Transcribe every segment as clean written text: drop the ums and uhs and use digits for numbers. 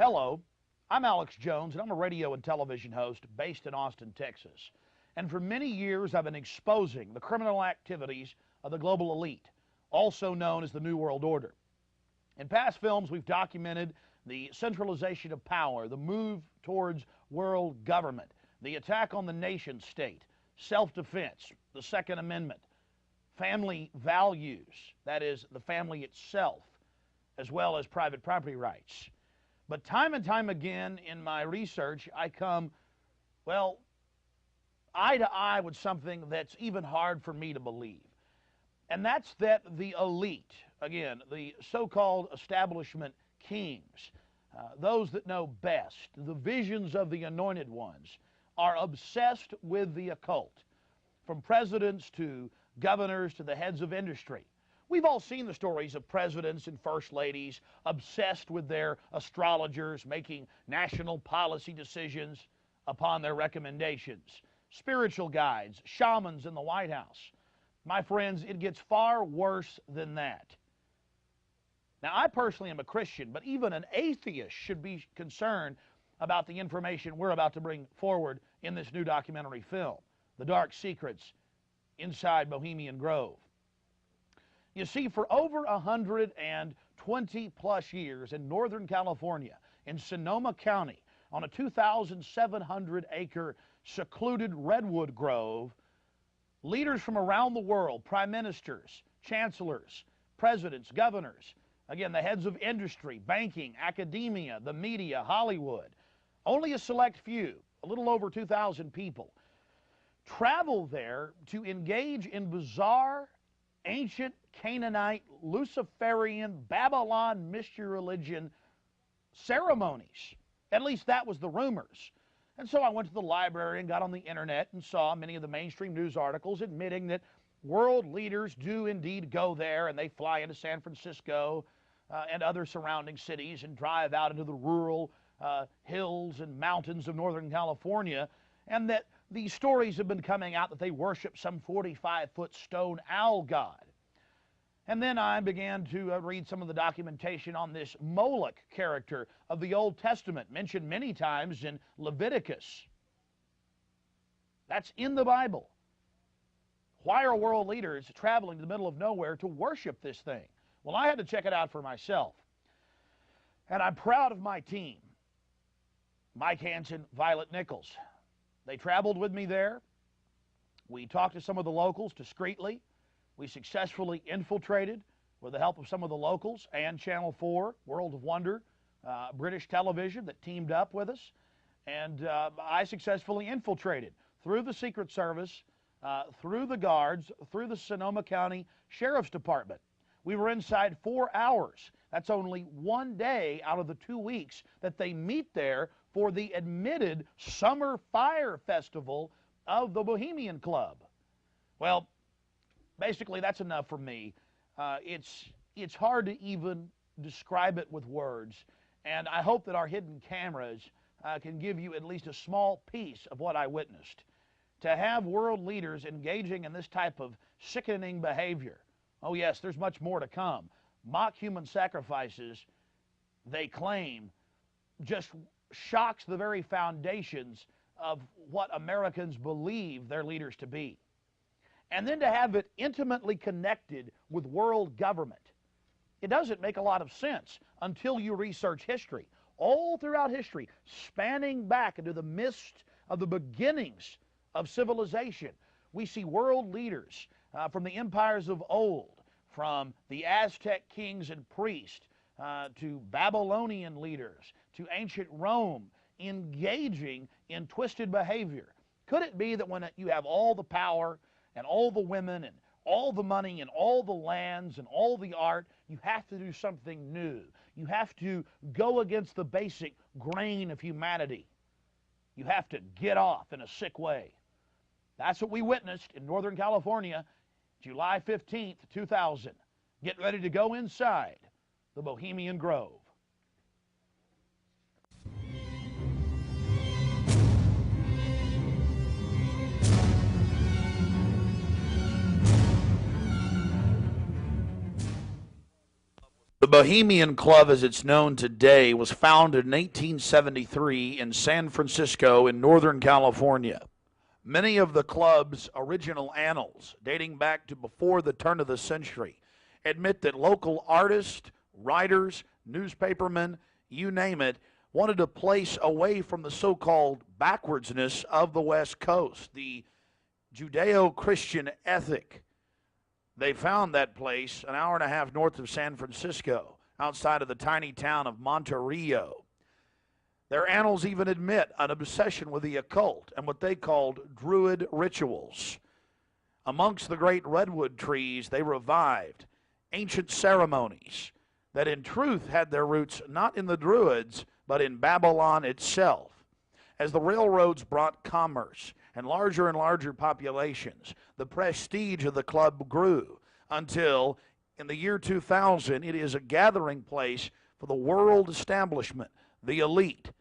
Hello, I'm Alex Jones, and I'm a radio and television host based in Austin, Texas. And for many years, I've been exposing the criminal activities of the global elite, also known as the New World Order. In past films, we've documented the centralization of power, the move towards world government, the attack on the nation state, self-defense, the Second Amendment, family values, that is, the family itself, as well as private property rights. But time and time again in my research, I come, well, eye to eye with something that's even hard for me to believe. And that's that the elite, again, the so-called establishment kings, those that know best, the visions of the anointed ones, are obsessed with the occult, from presidents to governors to the heads of industry. We've all seen the stories of presidents and first ladies obsessed with their astrologers making national policy decisions upon their recommendations, spiritual guides, shamans in the White House. My friends, it gets far worse than that. Now, I personally am a Christian, but even an atheist should be concerned about the information we're about to bring forward in this new documentary film, The Dark Secrets Inside Bohemian Grove. You see, for over 120 plus years in Northern California, in Sonoma County, on a 2,700-acre secluded redwood grove, leaders from around the world, prime ministers, chancellors, presidents, governors, again, the heads of industry, banking, academia, the media, Hollywood, only a select few, a little over 2,000 people, travel there to engage in bizarre, ancient Canaanite, Luciferian, Babylon mystery religion ceremonies. At least that was the rumors. And so I went to the library and got on the internet and saw many of the mainstream news articles admitting that world leaders do indeed go there, and they fly into San Francisco and other surrounding cities and drive out into the rural hills and mountains of Northern California, and that these stories have been coming out that they worship some 45-foot stone owl god. And then I began to read some of the documentation on this Moloch character of the Old Testament, mentioned many times in Leviticus. That's in the Bible. Why are world leaders traveling to the middle of nowhere to worship this thing? Well, I had to check it out for myself. And I'm proud of my team. Mike Hansen, Violet Nichols. They traveled with me there. We talked to some of the locals discreetly. We successfully infiltrated, with the help of some of the locals and Channel 4, World of Wonder, British television that teamed up with us. And I successfully infiltrated through the Secret Service, through the guards, through the Sonoma County Sheriff's Department. We were inside 4 hours. That's only one day out of the 2 weeks that they meet there for the admitted Summer Fire Festival of the Bohemian Club. Well, basically, that's enough for me. It's hard to even describe it with words, and I hope that our hidden cameras can give you at least a small piece of what I witnessed. To have world leaders engaging in this type of sickening behavior, oh yes, there's much more to come. Mock human sacrifices, they claim, just shocks the very foundations of what Americans believe their leaders to be. And then to have it intimately connected with world government. It doesn't make a lot of sense until you research history. All throughout history, spanning back into the midst of the beginnings of civilization, we see world leaders from the empires of old, from the Aztec kings and priests to Babylonian leaders, to ancient Rome, engaging in twisted behavior. Could it be that when you have all the power and all the women and all the money and all the lands and all the art, you have to do something new? You have to go against the basic grain of humanity. You have to get off in a sick way. That's what we witnessed in Northern California, July 15th, 2000. Get ready to go inside the Bohemian Grove. The Bohemian Club, as it's known today, was founded in 1873 in San Francisco in Northern California. Many of the club's original annals, dating back to before the turn of the century, admit that local artists, writers, newspapermen, you name it, wanted a place away from the so-called backwardsness of the West Coast, the Judeo-Christian ethic. They found that place an hour and a half north of San Francisco, outside of the tiny town of Monterey. Their annals even admit an obsession with the occult and what they called Druid rituals. Amongst the great redwood trees, they revived ancient ceremonies that in truth had their roots not in the Druids, but in Babylon itself. As the railroads brought commerce and larger populations, the prestige of the club grew until, in the year 2000, it is a gathering place for the world establishment, the elite.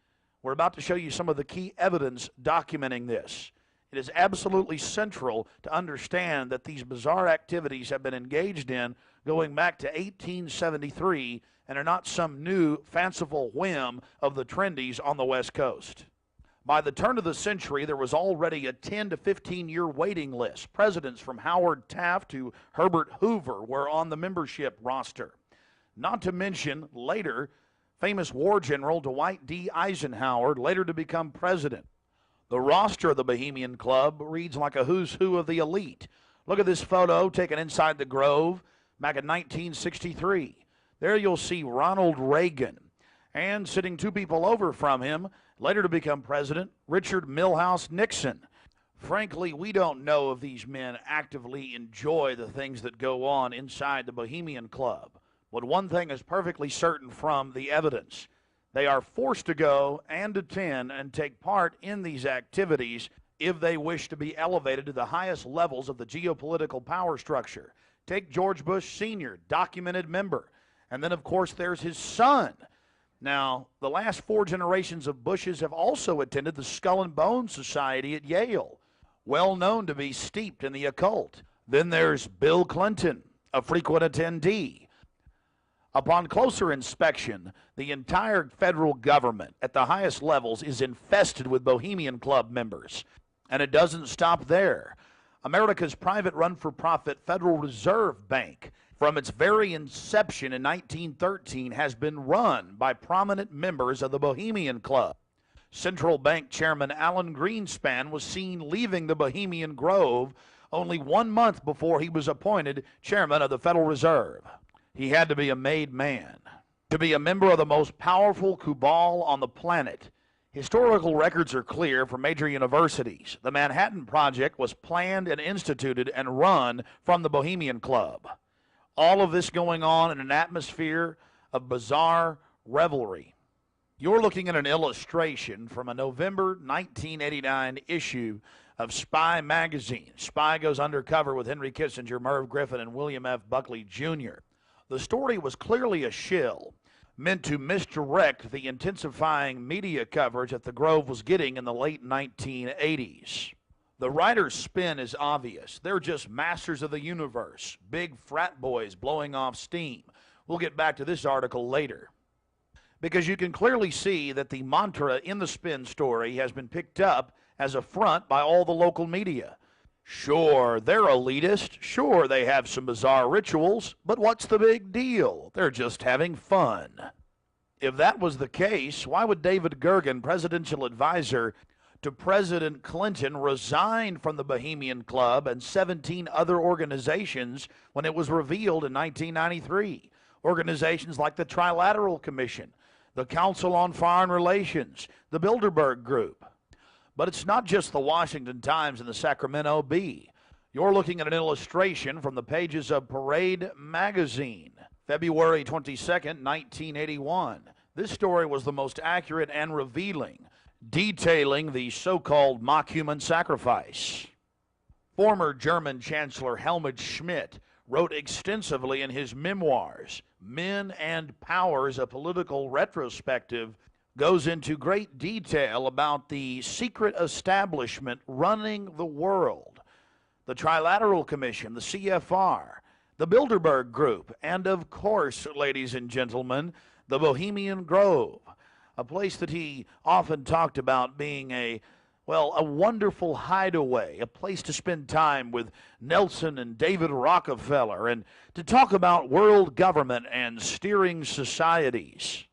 We're about to show you some of the key evidence documenting this. It is absolutely central to understand that these bizarre activities have been engaged in going back to 1873 and are not some new fanciful whim of the trendies on the West Coast. By the turn of the century, there was already a 10 to 15-year waiting list. Presidents from Howard Taft to Herbert Hoover were on the membership roster. Not to mention, later, famous war general Dwight D. Eisenhower, later to become president. The roster of the Bohemian Club reads like a who's who of the elite. Look at this photo taken inside the Grove back in 1963. There you'll see Ronald Reagan, and sitting two people over from him, later to become president, Richard Milhous Nixon. Frankly, we don't know if these men actively enjoy the things that go on inside the Bohemian Club. But one thing is perfectly certain from the evidence. They are forced to go and attend and take part in these activities if they wish to be elevated to the highest levels of the geopolitical power structure. Take George Bush Sr., documented member. And then, of course, there's his son. Now, the last four generations of Bushes have also attended the Skull and Bones Society at Yale, well known to be steeped in the occult. Then there's Bill Clinton, a frequent attendee. Upon closer inspection, the entire federal government at the highest levels is infested with Bohemian Club members. And it doesn't stop there. America's private run-for-profit Federal Reserve Bank, from its very inception in 1913, has been run by prominent members of the Bohemian Club. Central Bank Chairman Alan Greenspan was seen leaving the Bohemian Grove only 1 month before he was appointed chairman of the Federal Reserve. He had to be a made man to be a member of the most powerful cabal on the planet. Historical records are clear from major universities. The Manhattan Project was planned and instituted and run from the Bohemian Club. All of this going on in an atmosphere of bizarre revelry. You're looking at an illustration from a November 1989 issue of Spy magazine. Spy goes undercover with Henry Kissinger, Merv Griffin, and William F. Buckley Jr. The story was clearly a shill, meant to misdirect the intensifying media coverage that the Grove was getting in the late 1980s. The writer's spin is obvious. They're just masters of the universe, big frat boys blowing off steam. We'll get back to this article later. Because you can clearly see that the mantra in the spin story has been picked up as a front by all the local media. Sure, they're elitist. Sure, they have some bizarre rituals. But what's the big deal? They're just having fun. If that was the case, why would David Gergen, presidential advisor to President Clinton, resign from the Bohemian Club and 17 other organizations when it was revealed in 1993? Organizations like the Trilateral Commission, the Council on Foreign Relations, the Bilderberg Group. But it's not just the Washington Times and the Sacramento Bee. You're looking at an illustration from the pages of Parade magazine, February 22nd, 1981. This story was the most accurate and revealing, detailing the so-called mock human sacrifice. Former German Chancellor Helmut Schmidt wrote extensively in his memoirs, Men and Powers, a Political Retrospective, goes into great detail about the secret establishment running the world. The Trilateral Commission, the CFR, the Bilderberg Group, and of course, ladies and gentlemen, the Bohemian Grove, a place that he often talked about being a wonderful hideaway, a place to spend time with Nelson and David Rockefeller and to talk about world government and steering societies.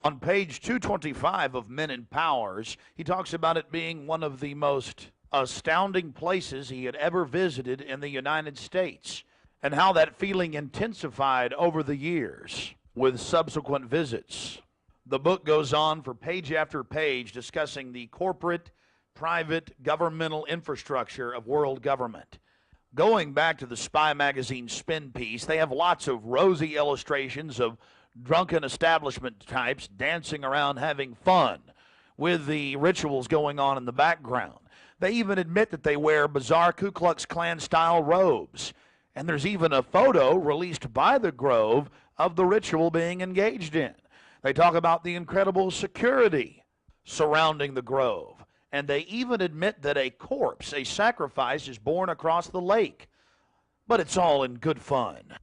On page 225 of Men and Powers, he talks about it being one of the most astounding places he had ever visited in the United States, and how that feeling intensified over the years with subsequent visits. The book goes on for page after page discussing the corporate, private, governmental infrastructure of world government. Going back to the Spy magazine spin piece, they have lots of rosy illustrations of drunken establishment types dancing around having fun with the rituals going on in the background. They even admit that they wear bizarre Ku Klux Klan style robes. And there's even a photo released by the Grove of the ritual being engaged in. They talk about the incredible security surrounding the Grove. And they even admit that a corpse, a sacrifice, is borne across the lake. But it's all in good fun.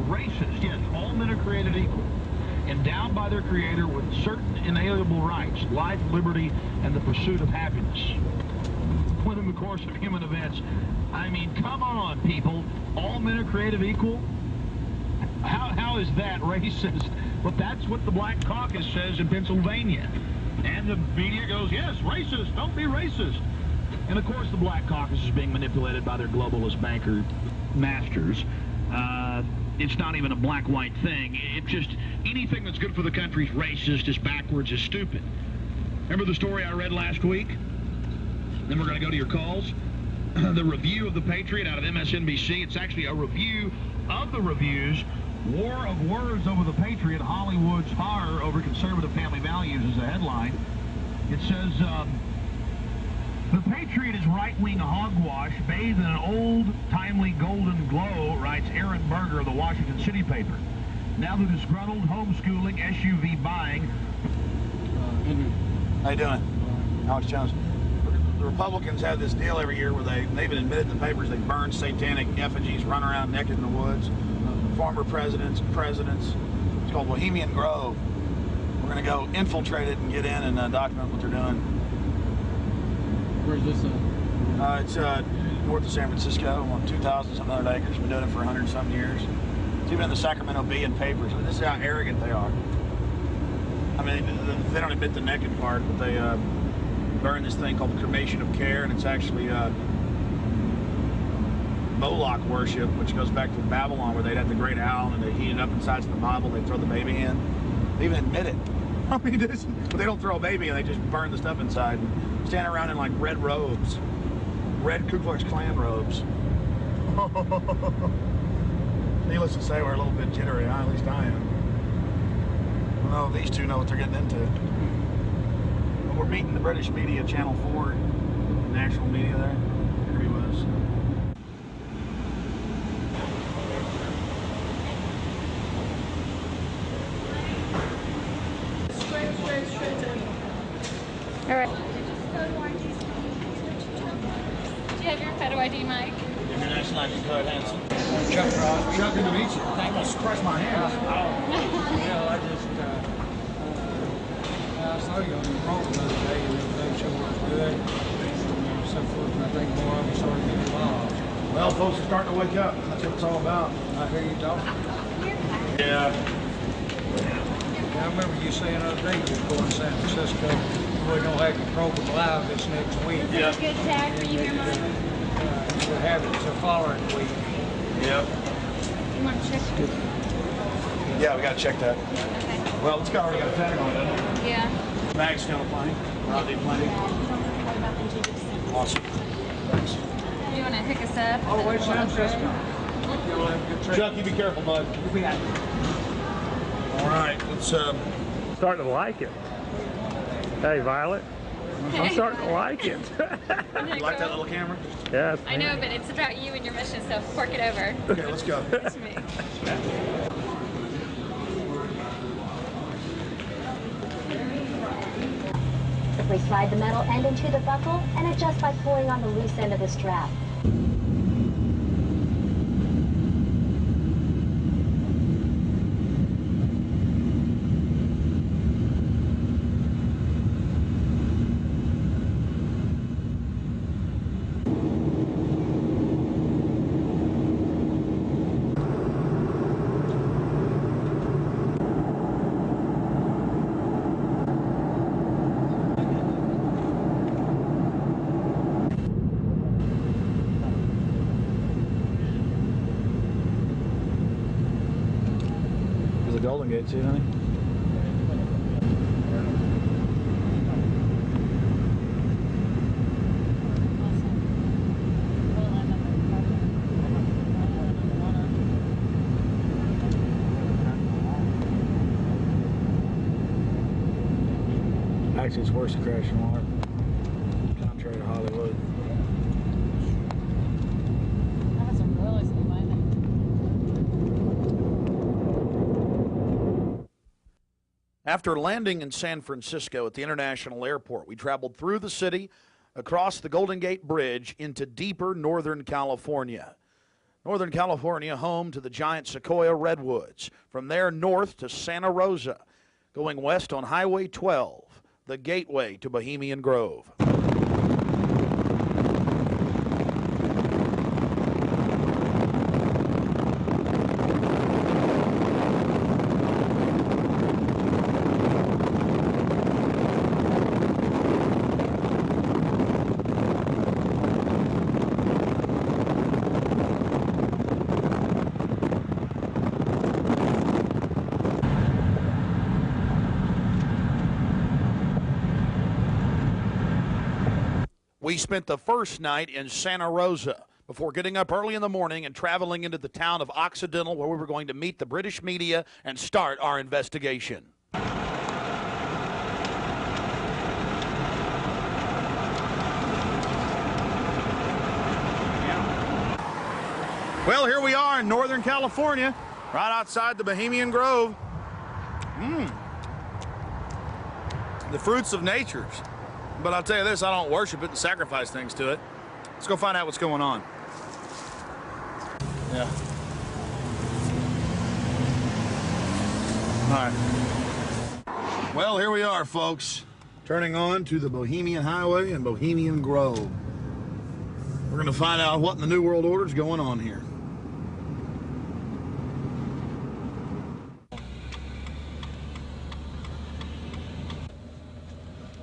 Racist, yes, all men are created equal, endowed by their Creator with certain inalienable rights, life, liberty, and the pursuit of happiness. When in the course of human events, I mean, come on, people, all men are created equal? How is that racist? Well, that's what the Black Caucus says in Pennsylvania. And the media goes, yes, racist, don't be racist. And of course the Black Caucus is being manipulated by their globalist banker masters. It's not even a black-white thing. It's just anything that's good for the country is racist, is backwards, is stupid. Remember the story I read last week? Then we're going to go to your calls. The review of The Patriot out of MSNBC. It's actually a review of the reviews. War of Words over The Patriot, Hollywood's horror over conservative family values is the headline. It says, The Patriot is right-wing hogwash bathed in an old, timely golden glow, writes Aaron Berger of the Washington City paper. Now the disgruntled homeschooling SUV buying. How you doing? Alex Jones. The Republicans have this deal every year where they even admitted in the papers they burn satanic effigies, run around naked in the woods. Former presidents. It's called Bohemian Grove. We're going to go infiltrate it and get in and document what they're doing. Where's this at? It's north of San Francisco, on 2,000-some acres. Been doing it for 100-some years. It's even in the Sacramento Bee and papers. I mean, this is how arrogant they are. I mean, they don't admit the naked part, but they burn this thing called the cremation of care, and it's actually Moloch worship, which goes back to Babylon, where they'd have the great owl and they heat it up inside the Bible. They throw the baby in. They even admit it. I mean, but they don't throw a baby in. They just burn the stuff inside. And stand around in like red robes, red Ku Klux Klan robes. Needless to say, we're a little bit jittery. At least I am. Well, these two know what they're getting into. But we're meeting the British media, Channel 4, national media there. There he was. All right. Do you have your photo ID, Mike? International ID card, Hanson. Chuck Ross. Chuck, good to meet you. I almost crushed my hand. Yeah, I just, I saw you on the program the other day, and everything sure was good. And so forth, and I think more of them started getting involved. Well, folks are starting to wake up. That's what it's all about. I hear you talking. Yeah. I remember you saying the other day you were going to San Francisco. We're going to have your program live this next week. Yeah. Good tag for you here, Mom. We'll have it the following week. Yep. You want to check? Yeah, we got to check that. Okay. Well, it's got already got a tag on it, doesn't it? Yeah. Bag's still plenty. Rodney plenty. Awesome. Thanks. Do you want to hook us up? All the way to San Francisco. You'll have a good trip. Chuck, you be careful, bud. We got it. All right, let's Starting to like it. Hey, Violet. I'm starting to like it. you like that little camera? Yes. I know, but it's about you and your mission, so fork it over. Okay, let's go. It's me. We slide the metal end into the buckle and adjust by pulling on the loose end of the strap. There's a Golden Gate too, honey. Actually, it's worse to crash in water, contrary to Hollywood. After landing in San Francisco at the International Airport, we traveled through the city, across the Golden Gate Bridge, into deeper Northern California. Northern California, home to the giant Sequoia redwoods. From there, north to Santa Rosa, going west on Highway 12, the gateway to Bohemian Grove. We spent the first night in Santa Rosa before getting up early in the morning and traveling into the town of Occidental, where we were going to meet the British media and start our investigation. Well, here we are in Northern California, right outside the Bohemian Grove. The fruits of nature. But I'll tell you this, I don't worship it and sacrifice things to it. Let's go find out what's going on. Yeah. All right. Well, here we are, folks. Turning on to the Bohemian Highway and Bohemian Grove. We're going to find out what in the New World Order is going on here.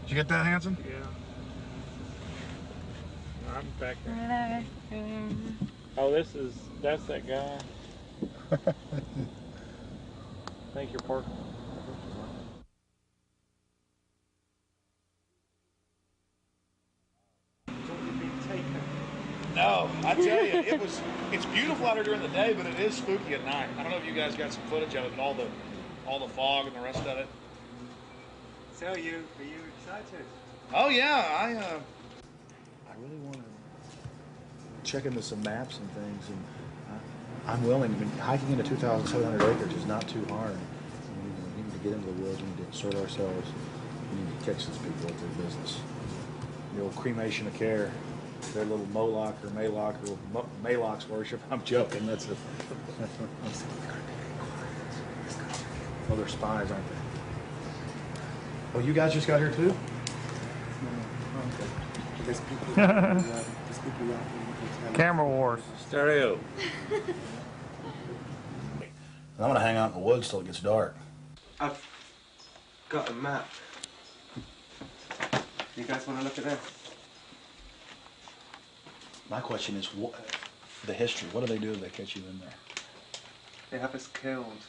Did you get that, Hanson? Yeah. I'm back there. Oh, that's that guy. I think you're parking. No, I tell you, it's beautiful out here during the day, but it is spooky at night. I don't know if you guys got some footage of it, but all the fog and the rest of it. So are you excited? Oh yeah, I really want to check into some maps and things, and I'm willing. I mean, hiking into 2,700 acres is not too hard. We need to get into the woods. We need to insert ourselves. We need to catch these people at their business. The old cremation of care, their little Moloch or Maloch or Maloch's worship. I'm joking. That's a. Oh, they're spies, aren't they? Oh, you guys just got here too? Camera wars. Stereo. I'm gonna hang out in the woods till it gets dark. I've got a map. You guys want to look at this? My question is, the history. What do they do if they catch you in there? They have us killed.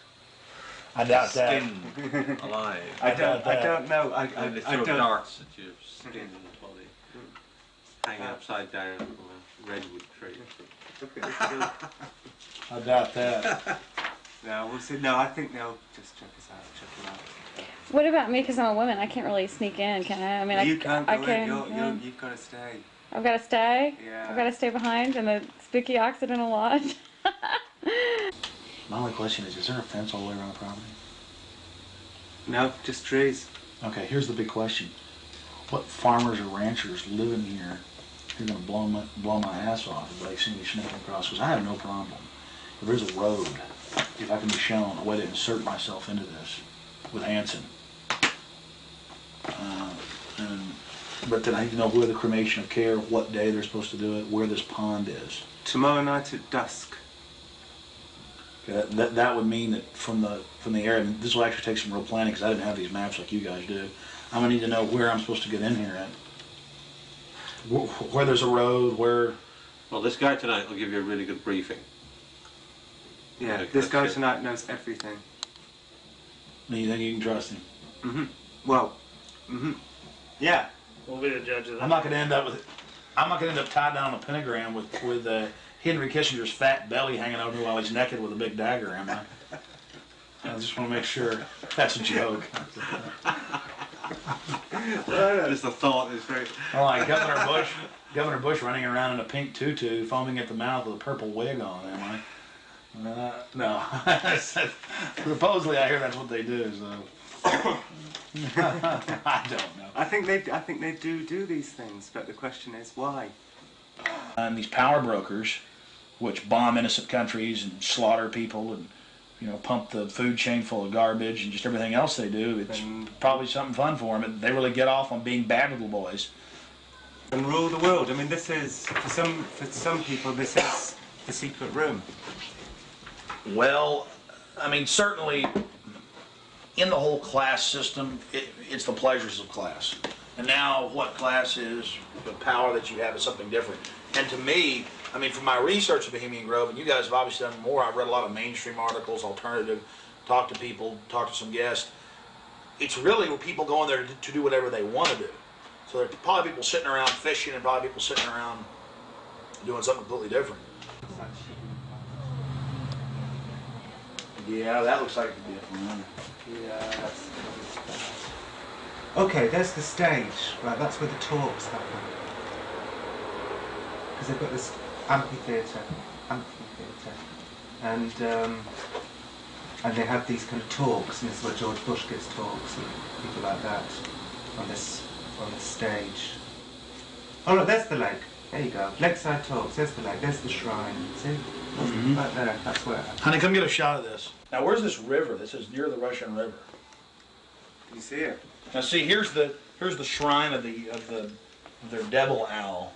I doubt that. Skin alive. I don't know. And they I throw don't. darts at your skin and body. Hanging upside down from a redwood tree. I doubt that. No, we'll see. No, I think they'll just check us out. Check it out. What about me? Because I'm a woman, I can't really sneak in, can I? I mean, You can't I go can. in. You've got to stay. I've got to stay. Yeah. I've got to stay behind in the spooky Occidental Lodge. My only question is there a fence all the way around the property? No, just trees. Okay, here's the big question. What farmers or ranchers living here are going to blow my ass off if they see me sneaking across? Because I have no problem. If there's a road, if I can be shown a way to insert myself into this with Hanson. But then I need to know where the cremation of care, what day they're supposed to do it, where this pond is. Tomorrow night at dusk. Okay, that would mean that from the area, and this will actually take some real planning because I didn't have these maps like you guys do. I'm gonna need to know where I'm supposed to get in here at. Where there's a road, where. Well, this guy tonight will give you a really good briefing. Yeah, Okay, this guy that's good. tonight knows everything. And you think you can trust him? Well, yeah. We'll be the judge of that. I'm not gonna end up tied down on a pentagram with Henry Kissinger's fat belly hanging over while he's naked with a big dagger, am I? I just want to make sure. That's a joke. Just the thought is very... Like Governor Bush running around in a pink tutu, foaming at the mouth with a purple wig on, am I? No. Supposedly I hear that's what they do, so... I don't know. I think they do these things, but the question is why? And these power brokers, which bomb innocent countries and slaughter people and, pump the food chain full of garbage and just everything else they do, it's probably something fun for them. They really get off on being bad little boys. And rule the world. I mean, this is, for some people, this is the secret room. Well, I mean, certainly in the whole class system, it's the pleasures of class. And now what class is, the power that you have is something different. And to me, I mean, from my research of Bohemian Grove, and you guys have obviously done more, I've read a lot of mainstream articles, alternative, talked to people, talked to some guests. It's really where people go in there to do whatever they want to do. So there are probably people sitting around fishing and probably people sitting around doing something completely different. Yeah, that looks like it could be a fun. Yeah, that's... Okay, there's the stage. Right, that's where the talks happen. Because they've got this amphitheatre, and they have these kind of talks, and this is where George Bush gives talks and people like that on this stage. Oh look, there's the lake. There you go. Lakeside talks. There's the lake. There's the shrine. See, right there. That's where. Honey, come get a shot of this. Now, where's this river? This is near the Russian River. Can you see it? Now, see, here's the shrine of their devil owl,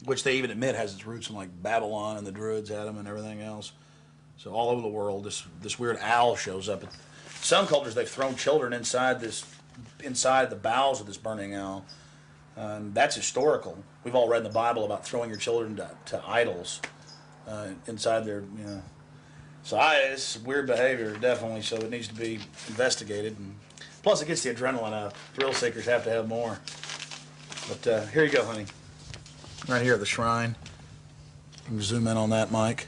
which they even admit has its roots in like Babylon, and the Druids had them and everything else. So all over the world, this weird owl shows up. Some cultures, they've thrown children inside the bowels of this burning owl. That's historical. We've all read in the Bible about throwing your children to idols inside their, So it's weird behavior, definitely, so it needs to be investigated. And plus, it gets the adrenaline up. Thrill seekers have to have more. But here you go, honey. Right here, the shrine. You can zoom in on that, Mike.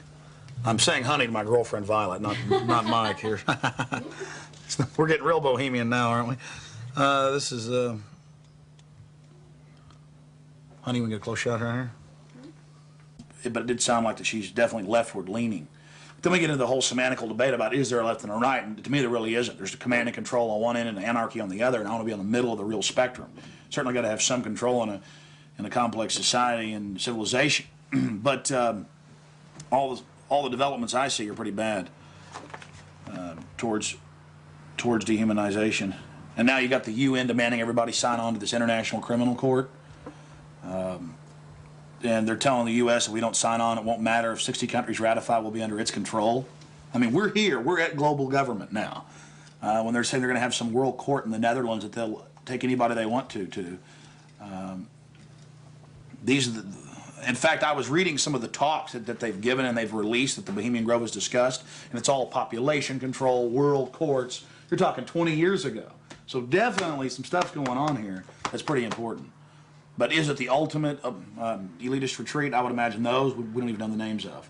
I'm saying honey to my girlfriend, Violet, not Mike here. We're getting real bohemian now, aren't we? This is... Honey, we can get a close shot right here. But it did sound like that she's definitely leftward leaning. Then we get into the whole semantical debate about is there a left and a right, and to me there really isn't. There's a command and control on one end and anarchy on the other, and I want to be on the middle of the real spectrum. Certainly got to have some control in a complex society and civilization, but all the developments I see are pretty bad towards dehumanization. And now you got the UN demanding everybody sign on to this International Criminal Court. And they're telling the U.S. if we don't sign on, it won't matter. If 60 countries ratify, we'll be under its control. I mean, we're here. We're at global government now. When they're saying they're going to have some world court in the Netherlands that they'll take anybody they want to. In fact, I was reading some of the talks that they've given and they've released that the Bohemian Grove has discussed, and it's all population control, world courts. You're talking 20 years ago. So definitely some stuff's going on here that's pretty important. But is it the ultimate elitist retreat? I would imagine those we don't even know the names of.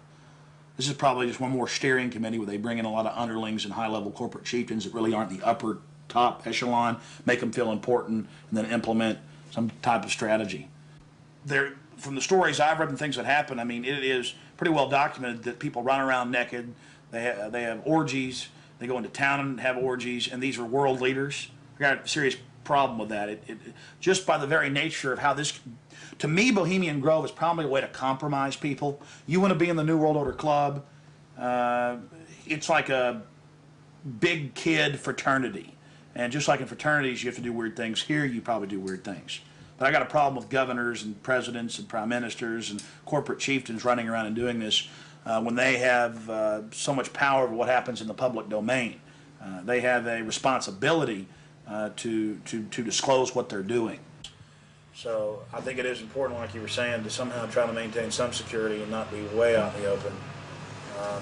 This is probably just one more steering committee where they bring in a lot of underlings and high-level corporate chieftains that really aren't the upper top echelon, make them feel important, and then implement some type of strategy. From the stories I've read and things that happen, I mean, it is pretty well documented that people run around naked. They have orgies. They go into town and have orgies, and these are world leaders. I got a serious problem with that. Just by the very nature of how this, to me, Bohemian Grove is probably a way to compromise people. You want to be in the New World Order Club. It's like a big kid fraternity. And just like in fraternities, you have to do weird things. Here, you probably do weird things. But I got a problem with governors and presidents and prime ministers and corporate chieftains running around and doing this when they have so much power over what happens in the public domain. They have a responsibility to disclose what they're doing. So I think it is important, like you were saying, to somehow try to maintain some security and not be way out in the open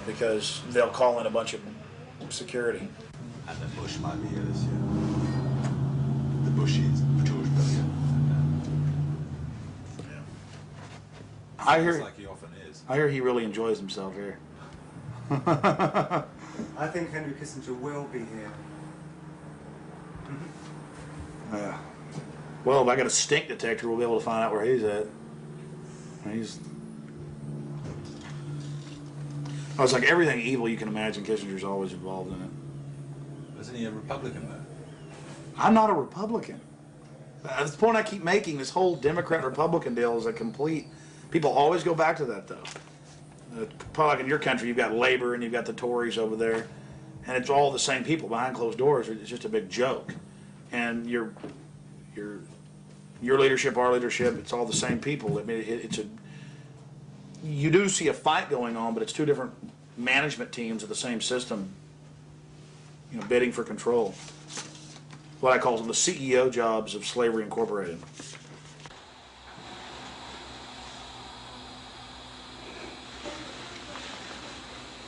because they'll call in a bunch of security. And the Bush might be here this year. The Bushies, George W. I hear, like he often is. I hear he really enjoys himself here. I think Henry Kissinger will be here. Yeah. Well, if I got a stink detector, we'll be able to find out where he's at. I was like, everything evil you can imagine, Kissinger's always involved in it. Isn't he a Republican, though? I'm not a Republican. That's the point I keep making. This whole Democrat-Republican deal is a complete... People always go back to that, though. Probably like in your country, you've got Labor and you've got the Tories over there, and it's all the same people behind closed doors. It's just a big joke. And your leadership, our leadership, it's all the same people. I mean, you do see a fight going on, but it's two different management teams of the same system, you know, bidding for control. What I call them the CEO jobs of Slavery Incorporated.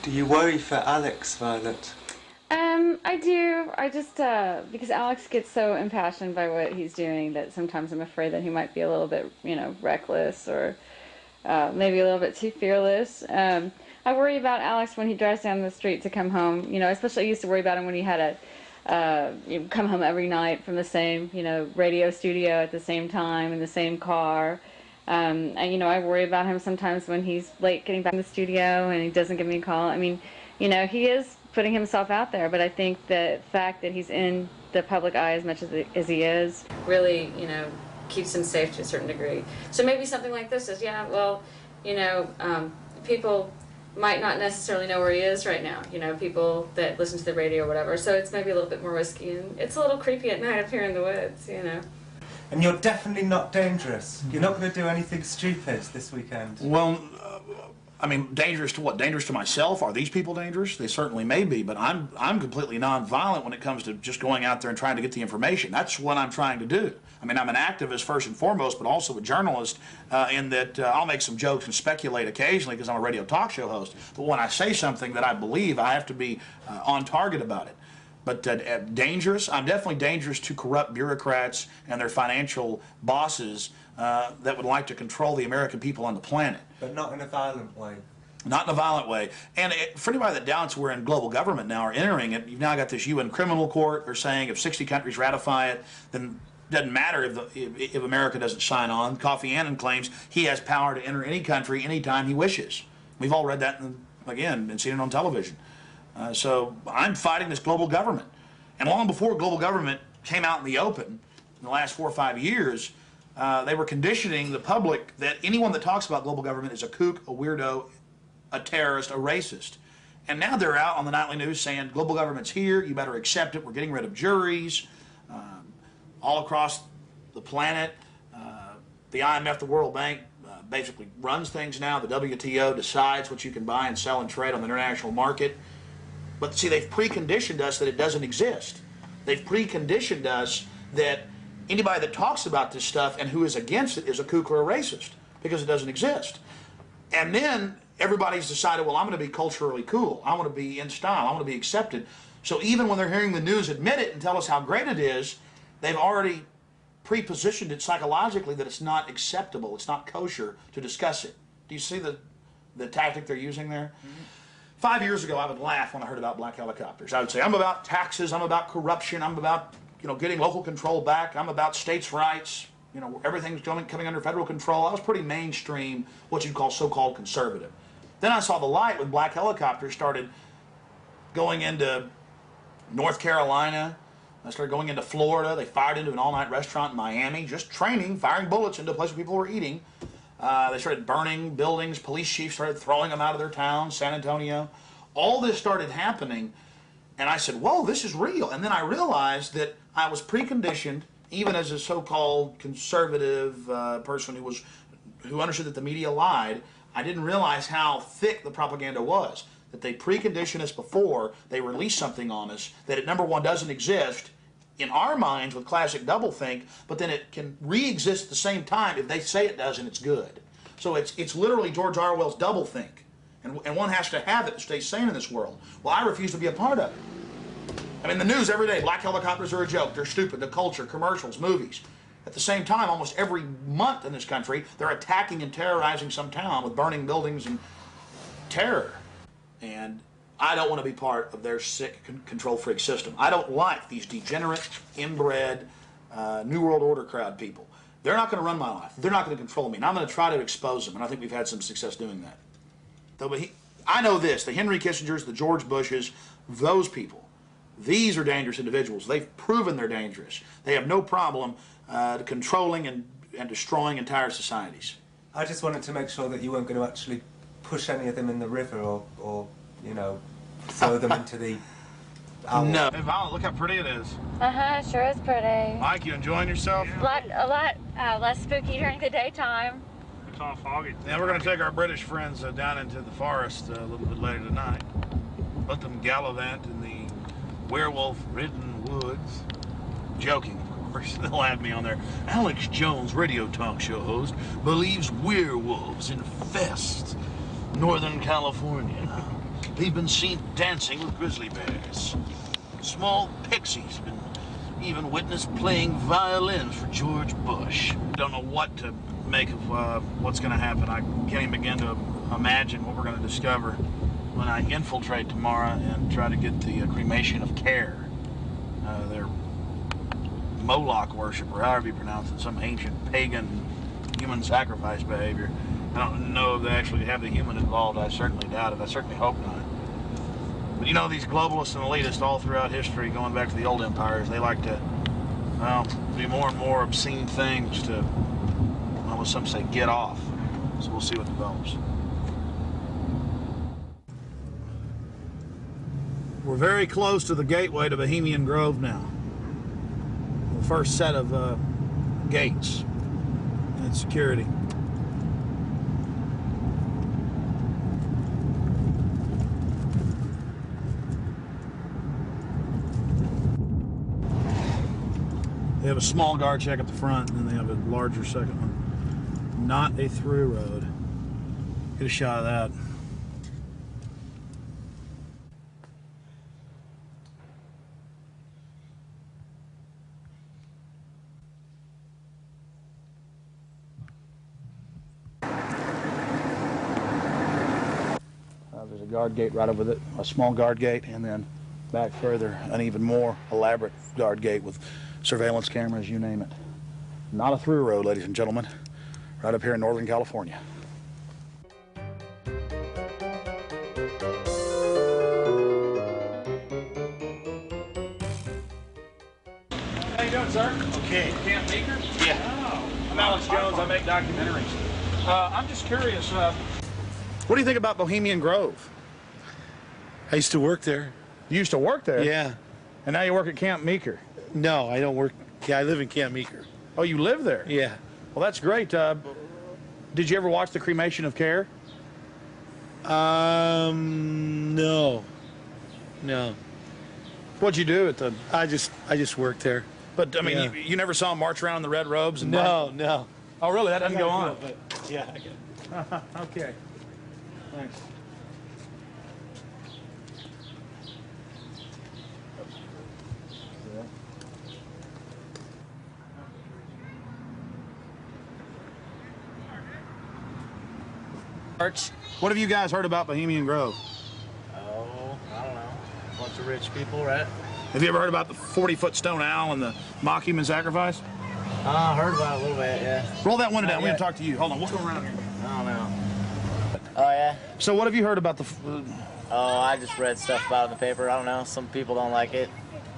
Do you worry for Alex, Violet? I do. I just, because Alex gets so impassioned by what he's doing that sometimes I'm afraid that he might be a little bit, you know, reckless or maybe a little bit too fearless. I worry about Alex when he drives down the street to come home. You know, especially I used to worry about him when he had come home every night from the same, you know, radio studio at the same time in the same car. And, you know, I worry about him sometimes when he's late getting back in the studio and he doesn't give me a call. I mean, you know, he is putting himself out there, but I think the fact that he's in the public eye as much as he is really, you know, keeps him safe to a certain degree. So maybe something like this is, yeah, well, you know, people might not necessarily know where he is right now, you know, people that listen to the radio or whatever, so it's maybe a little bit more risky, and it's a little creepy at night up here in the woods, you know. And you're definitely not dangerous. You're not going to do anything stupid this weekend. Well, I mean, dangerous to what? Dangerous to myself? Are these people dangerous? They certainly may be, but I'm completely nonviolent when it comes to just going out there and trying to get the information. That's what I'm trying to do. I mean, I'm an activist first and foremost, but also a journalist in that I'll make some jokes and speculate occasionally because I'm a radio talk show host. But when I say something that I believe, I have to be on target about it. But dangerous? I'm definitely dangerous to corrupt bureaucrats and their financial bosses that would like to control the American people on the planet. But not in a violent way. Not in a violent way. And for anybody that doubts we're in global government now or entering it, you've now got this UN criminal court. They're saying if 60 countries ratify it, then it doesn't matter if America doesn't sign on. Kofi Annan claims he has power to enter any country anytime he wishes. We've all read that, again, and seen it on television. So I'm fighting this global government. And long before global government came out in the open, in the last 4 or 5 years, they were conditioning the public that anyone that talks about global government is a kook, a weirdo, a terrorist, a racist. And now they're out on the nightly news saying global government's here, you better accept it, we're getting rid of juries all across the planet. The IMF, the World Bank, basically runs things now. The WTO decides what you can buy and sell and trade on the international market. But see, they've preconditioned us that it doesn't exist. They've preconditioned us that anybody that talks about this stuff and who is against it is a kook or a racist. because it doesn't exist. And then everybody's decided, well, I'm going to be culturally cool. I want to be in style. I want to be accepted. So even when they're hearing the news admit it and tell us how great it is, they've already pre-positioned it psychologically that it's not acceptable, it's not kosher to discuss it. Do you see the tactic they're using there? Mm-hmm. 5 years ago, I would laugh when I heard about black helicopters. I would say, I'm about taxes, I'm about corruption, I'm about, you know, getting local control back, I'm about states' rights, you know, everything's coming under federal control. I was pretty mainstream, what you'd call so-called conservative. Then I saw the light when black helicopters started going into North Carolina. I started going into Florida. They fired into an all-night restaurant in Miami, just training, firing bullets into a place where people were eating. They started burning buildings. Police chiefs started throwing them out of their towns, San Antonio. All this started happening, and I said, whoa, this is real. And then I realized that I was preconditioned, even as a so-called conservative person who understood that the media lied. I didn't realize how thick the propaganda was, that they precondition us before they release something on us, that it, number one, doesn't exist in our minds with classic doublethink, but then it can re-exist at the same time if they say it does and it's good. So it's literally George Orwell's doublethink, and one has to have it to stay sane in this world. Well, I refuse to be a part of it. I mean, the news every day, black helicopters are a joke, they're stupid, the culture, commercials, movies. At the same time, almost every month in this country, they're attacking and terrorizing some town with burning buildings and terror. And I don't want to be part of their sick control freak system. I don't like these degenerate, inbred, New World Order crowd people. They're not going to run my life. They're not going to control me. And I'm going to try to expose them. And I think we've had some success doing that. But I know this, the Henry Kissingers, the George Bushes, those people, these are dangerous individuals. They've proven they're dangerous. They have no problem controlling and destroying entire societies. I just wanted to make sure that you weren't going to actually push any of them in the river or you know, throw them into the owl. No. Hey, Violet, look how pretty it is. Uh-huh, sure is pretty. Mike, you enjoying yourself? A lot less spooky during the daytime. It's all foggy. Yeah, we're going to take our British friends down into the forest a little bit later tonight. Let them gallivant in the werewolf-ridden woods. Joking, of course. They'll have me on there. Alex Jones, radio talk show host, believes werewolves infest Northern California. They've been seen dancing with grizzly bears. Small pixies have been even witnessed playing violins for George Bush. Don't know what to make of what's going to happen. I can't even begin to imagine what we're going to discover when I infiltrate tomorrow and try to get the cremation of Care. Their Moloch worship, or however you pronounce it, some ancient pagan human sacrifice behavior. I don't know if they actually have the human involved. I certainly doubt it. I certainly hope not. But you know, these globalists and elitists all throughout history, going back to the old empires, they like to, well, do more and more obscene things to, well, as some say, get off. So we'll see what develops. We're very close to the gateway to Bohemian Grove now. The first set of gates and security. They have a small guard check at the front, and then they have a larger second one. Not a through road. Get a shot of that. There's a guard gate right over it, a small guard gate, and then back further, an even more elaborate guard gate with surveillance cameras, you name it. Not a through road, ladies and gentlemen, right up here in Northern California. How you doing, sir? Okay. Camp Meeker? Yeah. Oh, I'm Alex Jones. I make documentaries. I'm just curious, what do you think about Bohemian Grove? I used to work there. You used to work there? Yeah. And now you work at Camp Meeker? No, I don't work. Yeah, I live in Camp Meeker. Oh, you live there? Yeah. Well, that's great. Did you ever watch the cremation of Care? No. No. What'd you do at the... I just worked there. But, I mean, yeah. you never saw him march around in the red robes? And no, no. Oh, really? That doesn't go on? But yeah, I get it. Okay. Thanks. What have you guys heard about Bohemian Grove? Oh, I don't know. Bunch of rich people, right? Have you ever heard about the 40-foot stone owl and the mock human sacrifice? I heard about it a little bit, yeah. Roll that window down. We're going to talk to you. Hold on. We'll go around here. I don't know. Oh, yeah? So what have you heard about the... Oh, I just read stuff about it in the paper. I don't know. Some people don't like it.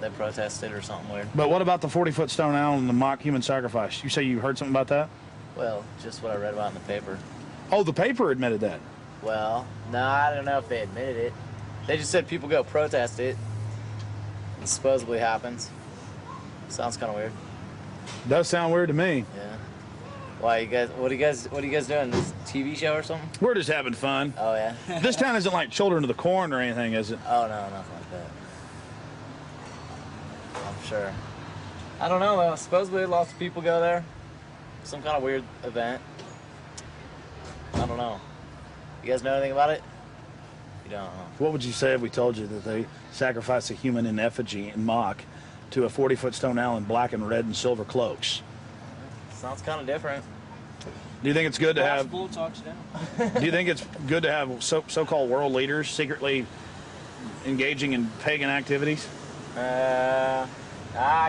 They protested or something weird. But what about the 40-foot stone owl and the mock human sacrifice? You say you heard something about that? Well, just what I read about in the paper. Oh, the paper admitted that? Well, no, I don't know if they admitted it. They just said people go protest it. It supposedly happens. Sounds kind of weird. Does sound weird to me. Yeah. Why you guys? What are you guys doing? This TV show or something? We're just having fun. Oh yeah. This town isn't like Children of the Corn or anything, is it? Oh no, nothing like that. I'm sure. I don't know though. Supposedly lots of people go there. Some kind of weird event. I don't know. You guys know anything about it? You don't know. What would you say if we told you that they sacrifice a human in effigy in mock to a 40-foot stone owl in black and red and silver cloaks? Sounds kind of different. Do you think it's good to have? Bull talks down. Do you think it's good to have so-called world leaders secretly engaging in pagan activities? I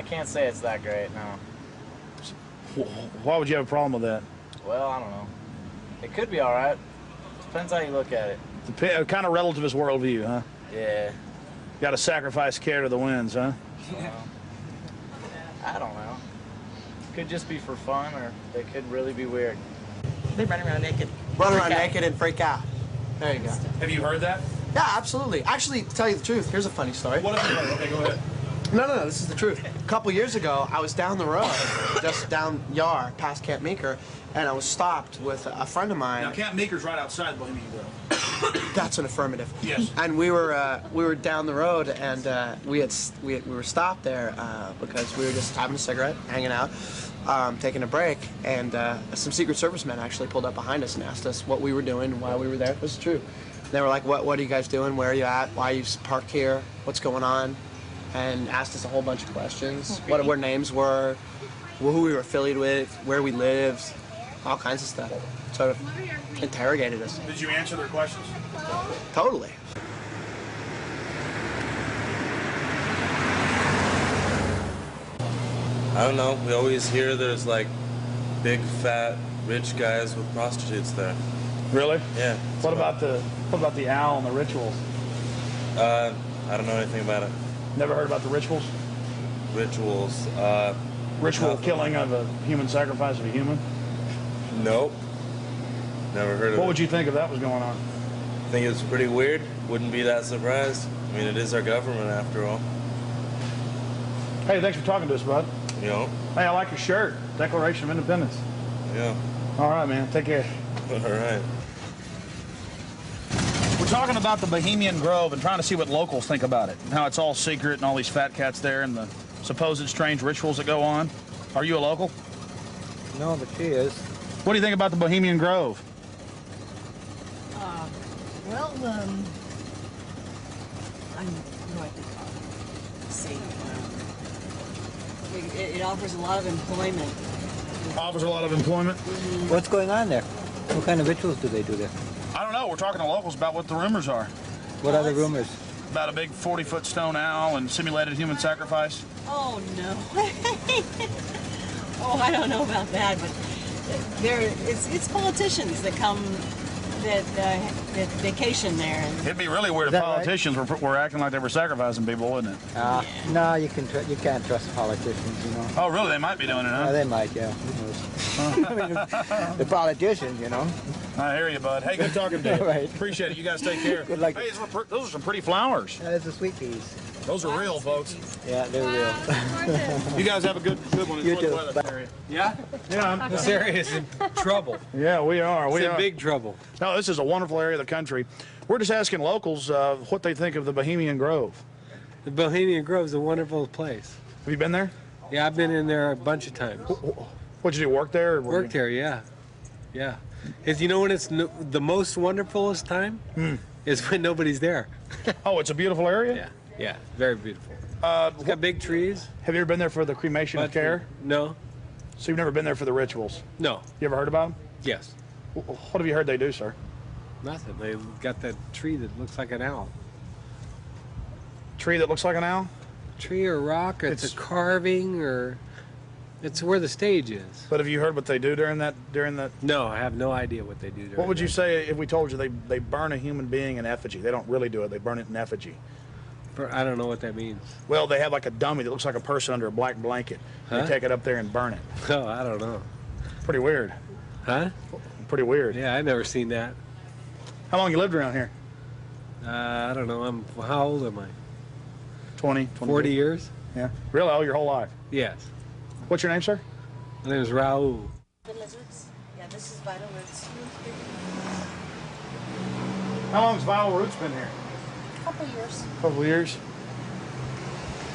can't say it's that great. No. Why would you have a problem with that? Well, I don't know. It could be all right. Depends how you look at it. Kind of relativist worldview, huh? Yeah. Got to sacrifice care to the winds, huh? I don't know. Could just be for fun, or they could really be weird. They run around naked. Run around naked and freak out. There you go. Have you heard that? Yeah, absolutely. Actually, to tell you the truth, here's a funny story. What have you heard? Okay, go ahead. No, this is the truth. A couple years ago, I was down the road, just down Yar, past Camp Meeker, and I was stopped with a friend of mine. Now, Camp Meeker's right outside Bohemian Grove. That's an affirmative. Yes. And we were down the road, and we were stopped there because we were just having a cigarette, hanging out, taking a break, and some Secret Service men actually pulled up behind us and asked us what we were doing, why we were there. It was true. They were like, "What are you guys doing? Where are you at? Why are you parked here? What's going on?" And asked us a whole bunch of questions. What our names were, who we were affiliated with, where we lived, all kinds of stuff. Sort of interrogated us. Did you answer their questions? Totally. I don't know. We always hear there's like big, fat, rich guys with prostitutes there. Really? Yeah. What about the owl and the rituals? I don't know anything about it. Never heard about the rituals? Rituals. Ritual killing of a human sacrifice of a human? Nope. Never heard of it. What would you think if that was going on? I think it's pretty weird. Wouldn't be that surprised. I mean, it is our government after all. Hey, thanks for talking to us, bud. You know? Hey, I like your shirt. Declaration of Independence. Yeah. All right, man. Take care. All right. We're talking about the Bohemian Grove and trying to see what locals think about it. And how it's all secret and all these fat cats there and the supposed strange rituals that go on. Are you a local? No, but she is. What do you think about the Bohemian Grove? Well, I know what they call it. Let's see. It offers a lot of employment. Offers a lot of employment? Mm-hmm. What's going on there? What kind of rituals do they do there? I don't know. We're talking to locals about what the rumors are. What are the rumors? About a big 40-foot stone owl and simulated human sacrifice. Oh, no. Oh, I don't know about that, but it's politicians that come, that vacation there. And it'd be really weird if politicians were acting like they were sacrificing people, wouldn't it? No, you can't trust politicians, you know. Oh, really? They might be doing it, huh? They might, yeah. Who knows? I mean, the politicians, you know. I hear you, bud. Hey, good talking to you. Right. Appreciate it. You guys take care. Good luck. Hey, those are some pretty flowers. That's the sweet peas. Those are real, folks. Yeah, they're real. You guys have a good one. You too. Yeah? Yeah. This area is in trouble. Yeah, we are. It's in big trouble. No, this is a wonderful area of the country. We're just asking locals what they think of the Bohemian Grove. The Bohemian Grove is a wonderful place. Have you been there? Yeah, I've been in there a bunch of times. What'd you do, work there? Or Worked there, yeah. Yeah. It's, you know when it's the most wonderfulest time? Is when nobody's there. Oh, it's a beautiful area? Yeah, yeah, very beautiful. It's got big trees. Have you ever been there for the cremation of care? No. So you've never been there for the rituals? No. You ever heard about them? Yes. What have you heard they do, sir? Nothing. They got that tree that looks like an owl. Tree that looks like an owl? Tree or rock, or it's a carving, or it's where the stage is. But have you heard what they do during that? No, I have no idea what they do during What would you that. say if we told you they burn a human being in effigy? They don't really do it. They burn it in effigy. I don't know what that means. Well, they have like a dummy that looks like a person under a black blanket. Huh? They take it up there and burn it. Oh, I don't know. Pretty weird. Huh? Pretty weird. Yeah, I've never seen that. How long you lived around here? I don't know. How old am I? 20, 40 years? Yeah. Really? Oh, your whole life? Yes. What's your name, sir? My name is Raul. Yeah, this is Vital Roots. How long has Vital Roots been here? Couple years. Couple of years.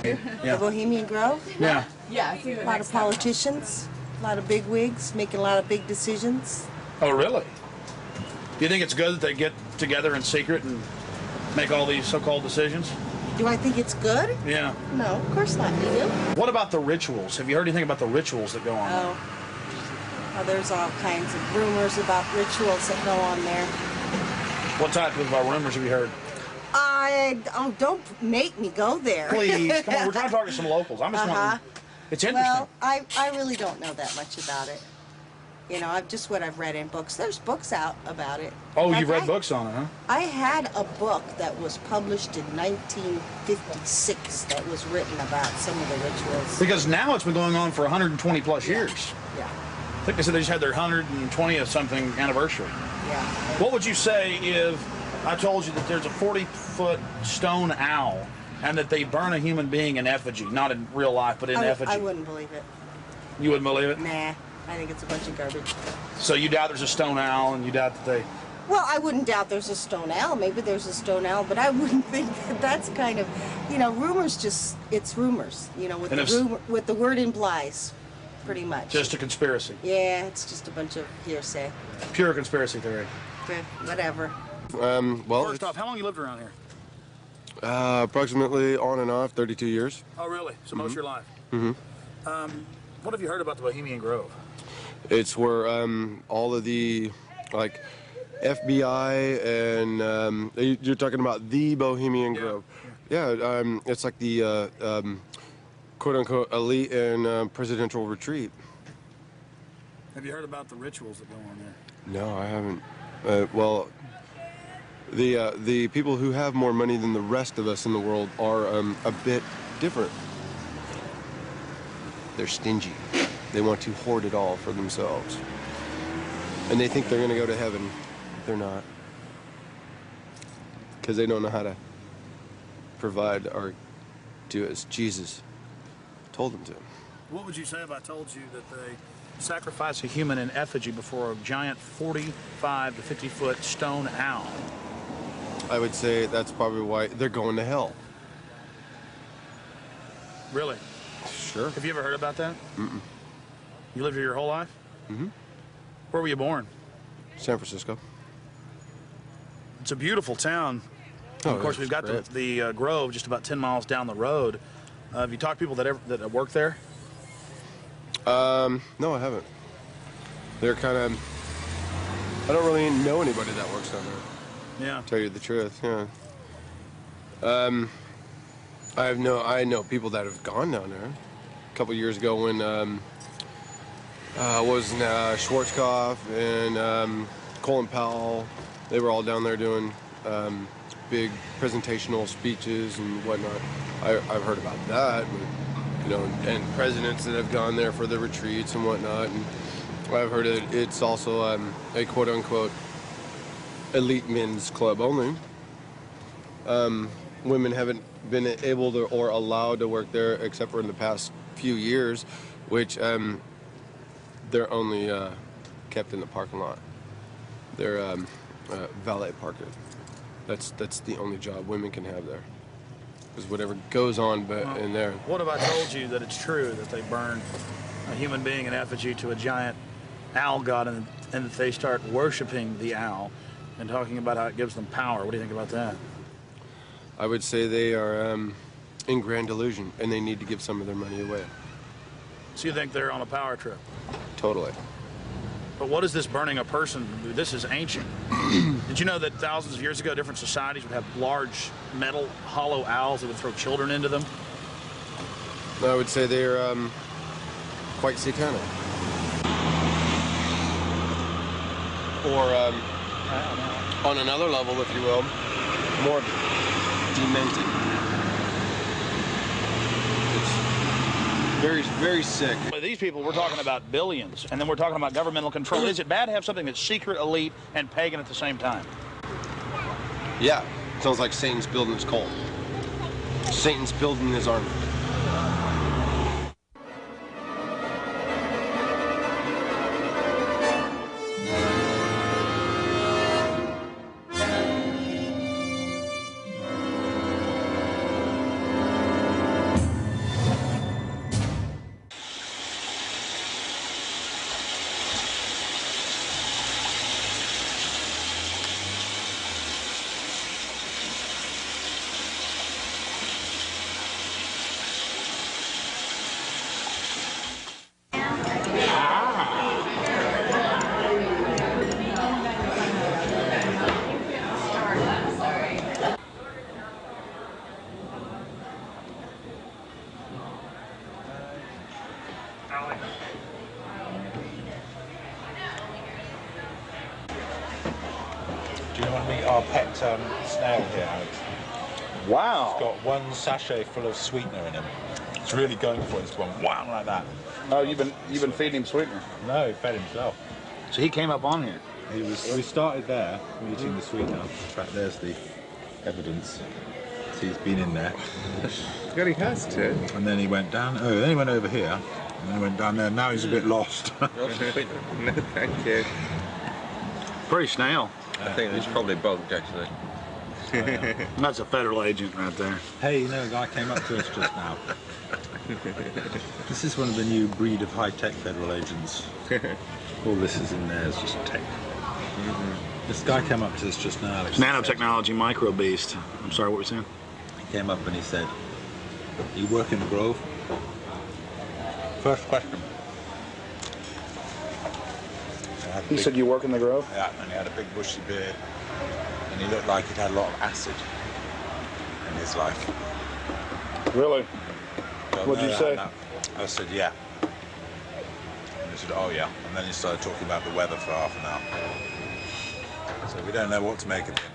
The Bohemian Grove? Yeah. Yeah. A lot of politicians, a lot of big wigs, making a lot of big decisions. Oh, really? Do you think it's good that they get together in secret and make all these so-called decisions? Do I think it's good? Yeah. No, of course not. You do? What about the rituals? Have you heard anything about the rituals that go on there? Oh, there's all kinds of rumors about rituals that go on there. What type of rumors have you heard? Don't make me go there. Please, come on. We're trying to talk to some locals. I'm just wondering. It's interesting. Well, I really don't know that much about it. You know, just what I've read in books. There's books out about it. Oh, you've read books on it, huh? I had a book that was published in 1956 that was written about some of the rituals. Because now it's been going on for 120 plus years. Yeah. I think they said they just had their 120th something anniversary. Yeah. What would you say if I told you that there's a 40-foot stone owl and that they burn a human being in effigy, not in real life, but in effigy? I wouldn't believe it. You wouldn't believe it? Nah, I think it's a bunch of garbage. So you doubt there's a stone owl, and you doubt that they... Well, I wouldn't doubt there's a stone owl. Maybe there's a stone owl, but I wouldn't think that that's kind of, you know, rumors just, it's rumors, you know, what the word implies, pretty much. Just a conspiracy. Yeah, it's just a bunch of hearsay. Pure conspiracy theory. Whatever. Well, First off, how long you lived around here? approximately on and off 32 years. Oh, really? So most of your life? Mm-hmm. What have you heard about the Bohemian Grove? It's where all of the, like, FBI and you're talking about the Bohemian Grove. Yeah, it's like the quote-unquote elite and presidential retreat. Have you heard about the rituals that go on there? No, I haven't. Well, the people who have more money than the rest of us in the world are a bit different. They're stingy. They want to hoard it all for themselves. And they think they're going to go to heaven. They're not. Because they don't know how to provide or do as Jesus told them to. What would you say if I told you that they sacrifice a human in effigy before a giant 45 to 50-foot stone owl? I would say that's probably why they're going to hell. Really? Sure. Have you ever heard about that? Mm-mm. You lived here your whole life? Mm-hmm. Where were you born? San Francisco. It's a beautiful town. Oh, of course, we've got the Grove just about 10 miles down the road. Have you talked to people that work there? No, I haven't. They're kind of... I don't really know anybody that works down there. Yeah. To tell you the truth, yeah. I know people that have gone down there. A couple years ago when Schwarzkopf and Colin Powell, they were all down there doing big presentational speeches and whatnot. I've heard about that, but, you know, and presidents that have gone there for the retreats and whatnot. And I've heard it's also a quote-unquote elite men's club only. Women haven't been able to or allowed to work there except for in the past few years, which they're only kept in the parking lot. They're valet parking. That's the only job women can have there. Because whatever goes on in there. What if I told you that it's true that they burn a human being in effigy to a giant owl god, and they start worshiping the owl and talking about how it gives them power. What do you think about that? I would say they are in grand delusion, and they need to give some of their money away. So you think they're on a power trip? Totally. But what is this burning a person? This is ancient. Did you know that thousands of years ago, different societies would have large metal hollow owls that would throw children into them? I would say they're quite satanic. Or on another level, if you will, more demented. It's very sick. But these people, we're talking about billions, and then we're talking about governmental control. Is it bad to have something that's secret, elite, and pagan at the same time? Yeah, sounds like Satan's building his cult. Satan's building his army. Do you want to meet our pet snail here, Alex? Wow. It's got one sachet full of sweetener in him. It's really going for it. It's going wow like that. Oh, you've been feeding him sweetener? No, he fed himself. So he came up on here. We started there, eating the sweetener. In fact, there's the evidence. See, he's been in there. Yeah, he has too. And then he went down. Oh, then he went over here. And then he went down there. Now he's a bit lost. No, thank you. Pretty snail. I think it's probably bugged, actually. That's a federal agent right there. Hey, you know, a guy came up to us just now. This is one of the new breed of high-tech federal agents. All this is in there is just tech. This guy came up to us just now, Alex. Nanotechnology micro beast. I'm sorry, what were you saying? He came up and he said, "You work in the Grove?" First question. He said, "You work in the Grove?" Yeah, and he had a big bushy beard, and he looked like he'd had a lot of acid in his life. Really? Don't What'd know you that, say? no. I said, yeah. And he said, oh yeah. And then he started talking about the weather for half an hour. So we don't know what to make of him.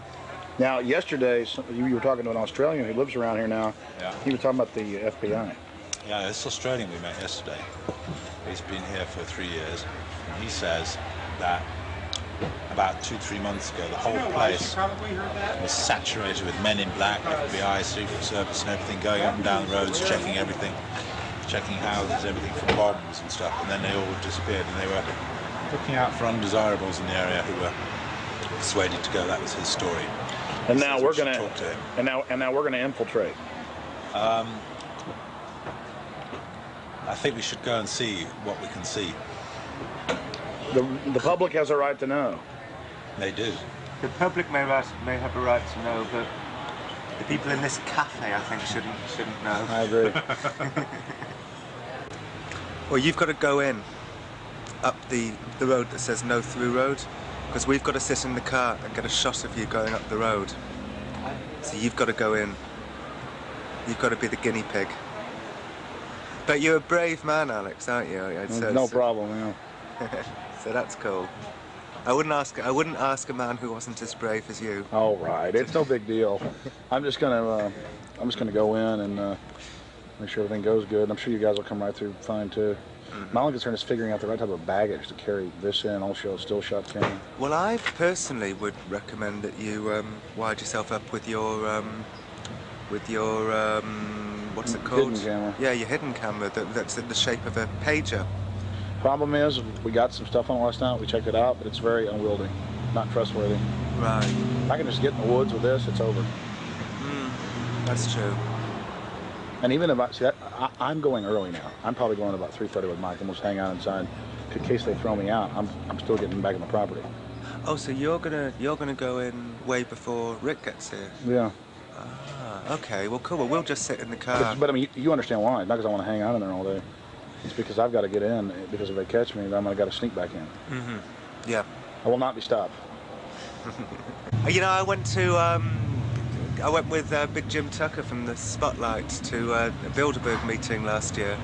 Now, yesterday, you were talking to an Australian who lives around here now. Yeah. He was talking about the FBI. Yeah, this Australian we met yesterday. He's been here for 3 years. And he says that about 2-3 months ago, the whole place was saturated with men in black, FBI, Secret Service and everything, going up and down the roads, checking everything, checking houses, everything from bombs and stuff, and then they all disappeared, and they were looking out for undesirables in the area who were persuaded to go. That was his story. And now we're going to talk to him. And now we're going to infiltrate. I think we should go and see what we can see. The public has a right to know. They do. The public may have a right to know, but the people in this cafe, I think, shouldn't know. I agree. Well, you've got to go in up the road that says no through road, because we've got to sit in the car and get a shot of you going up the road. So you've got to go in. You've got to be the guinea pig. But you're a brave man, Alex, aren't you? No problem, yeah. So that's cool. I wouldn't ask a man who wasn't as brave as you. All right, it's no big deal. I'm just gonna go in and make sure everything goes good. I'm sure you guys will come right through fine too. My only concern is figuring out the right type of baggage to carry this in, also still shot camera. Well, I personally would recommend that you wired yourself up with your what's it called? Hidden camera. Yeah, your hidden camera that's in the shape of a pager. Problem is, we got some stuff on last night. We checked it out, but it's very unwieldy, not trustworthy. Right. If I can just get in the woods with this, it's over. That's true. And even if I'm going early now. I'm probably going about 3:30 with Mike, and we'll just hang out inside in case they throw me out. I'm still getting back on the property. Oh, so you're gonna go in way before Rick gets here? Yeah. Ah, okay. Well, cool. Well, we'll just sit in the car. But I mean, you understand why? Not because I want to hang out in there all day. It's because I've got to get in. Because if they catch me, then I'm gonna sneak back in. Mm-hmm. Yeah. I will not be stopped. You know, I went with Big Jim Tucker from the Spotlight to a Bilderberg meeting last year.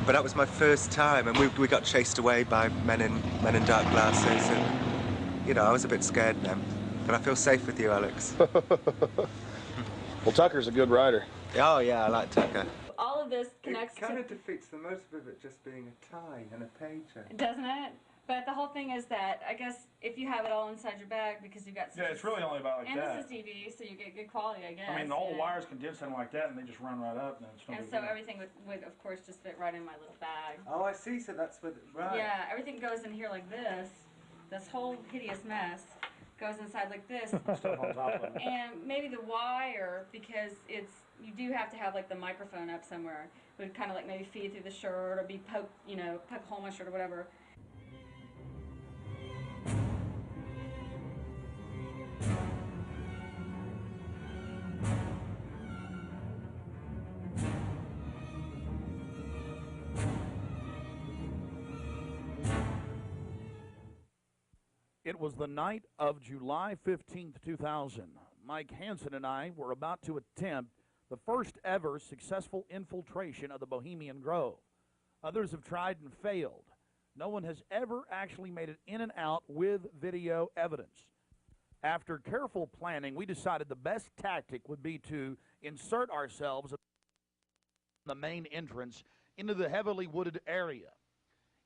But that was my first time, and we got chased away by men in dark glasses, and you know, I was a bit scared then. But I feel safe with you, Alex. Well, Tucker's a good rider. Oh yeah, I like Tucker. All of this connects It kind to... of defeats the motive of it just being a tie and a pager. Doesn't it? But the whole thing is that, I guess, if you have it all inside your bag because you've got... Yeah, it's really only about like and that. this is TV, so you get good quality, I guess. I mean, all the you know. wires condense in like that, and they just run right up, and it's no And big so deal. everything would, of course, just fit right in my little bag. Oh, I see. So that's what. Right. Yeah, everything goes in here like this. This whole hideous mess goes inside like this. Stuff on top of it. And maybe the wire, because you do have to have like the microphone up somewhere, would kind of like maybe feed through the shirt or be poke a hole in my shirt or whatever. It was the night of July 15th, 2000. Mike Hansen and I were about to attempt the first ever successful infiltration of the Bohemian Grove. Others have tried and failed. No one has ever actually made it in and out with video evidence. After careful planning, we decided the best tactic would be to insert ourselves in the main entrance into the heavily wooded area,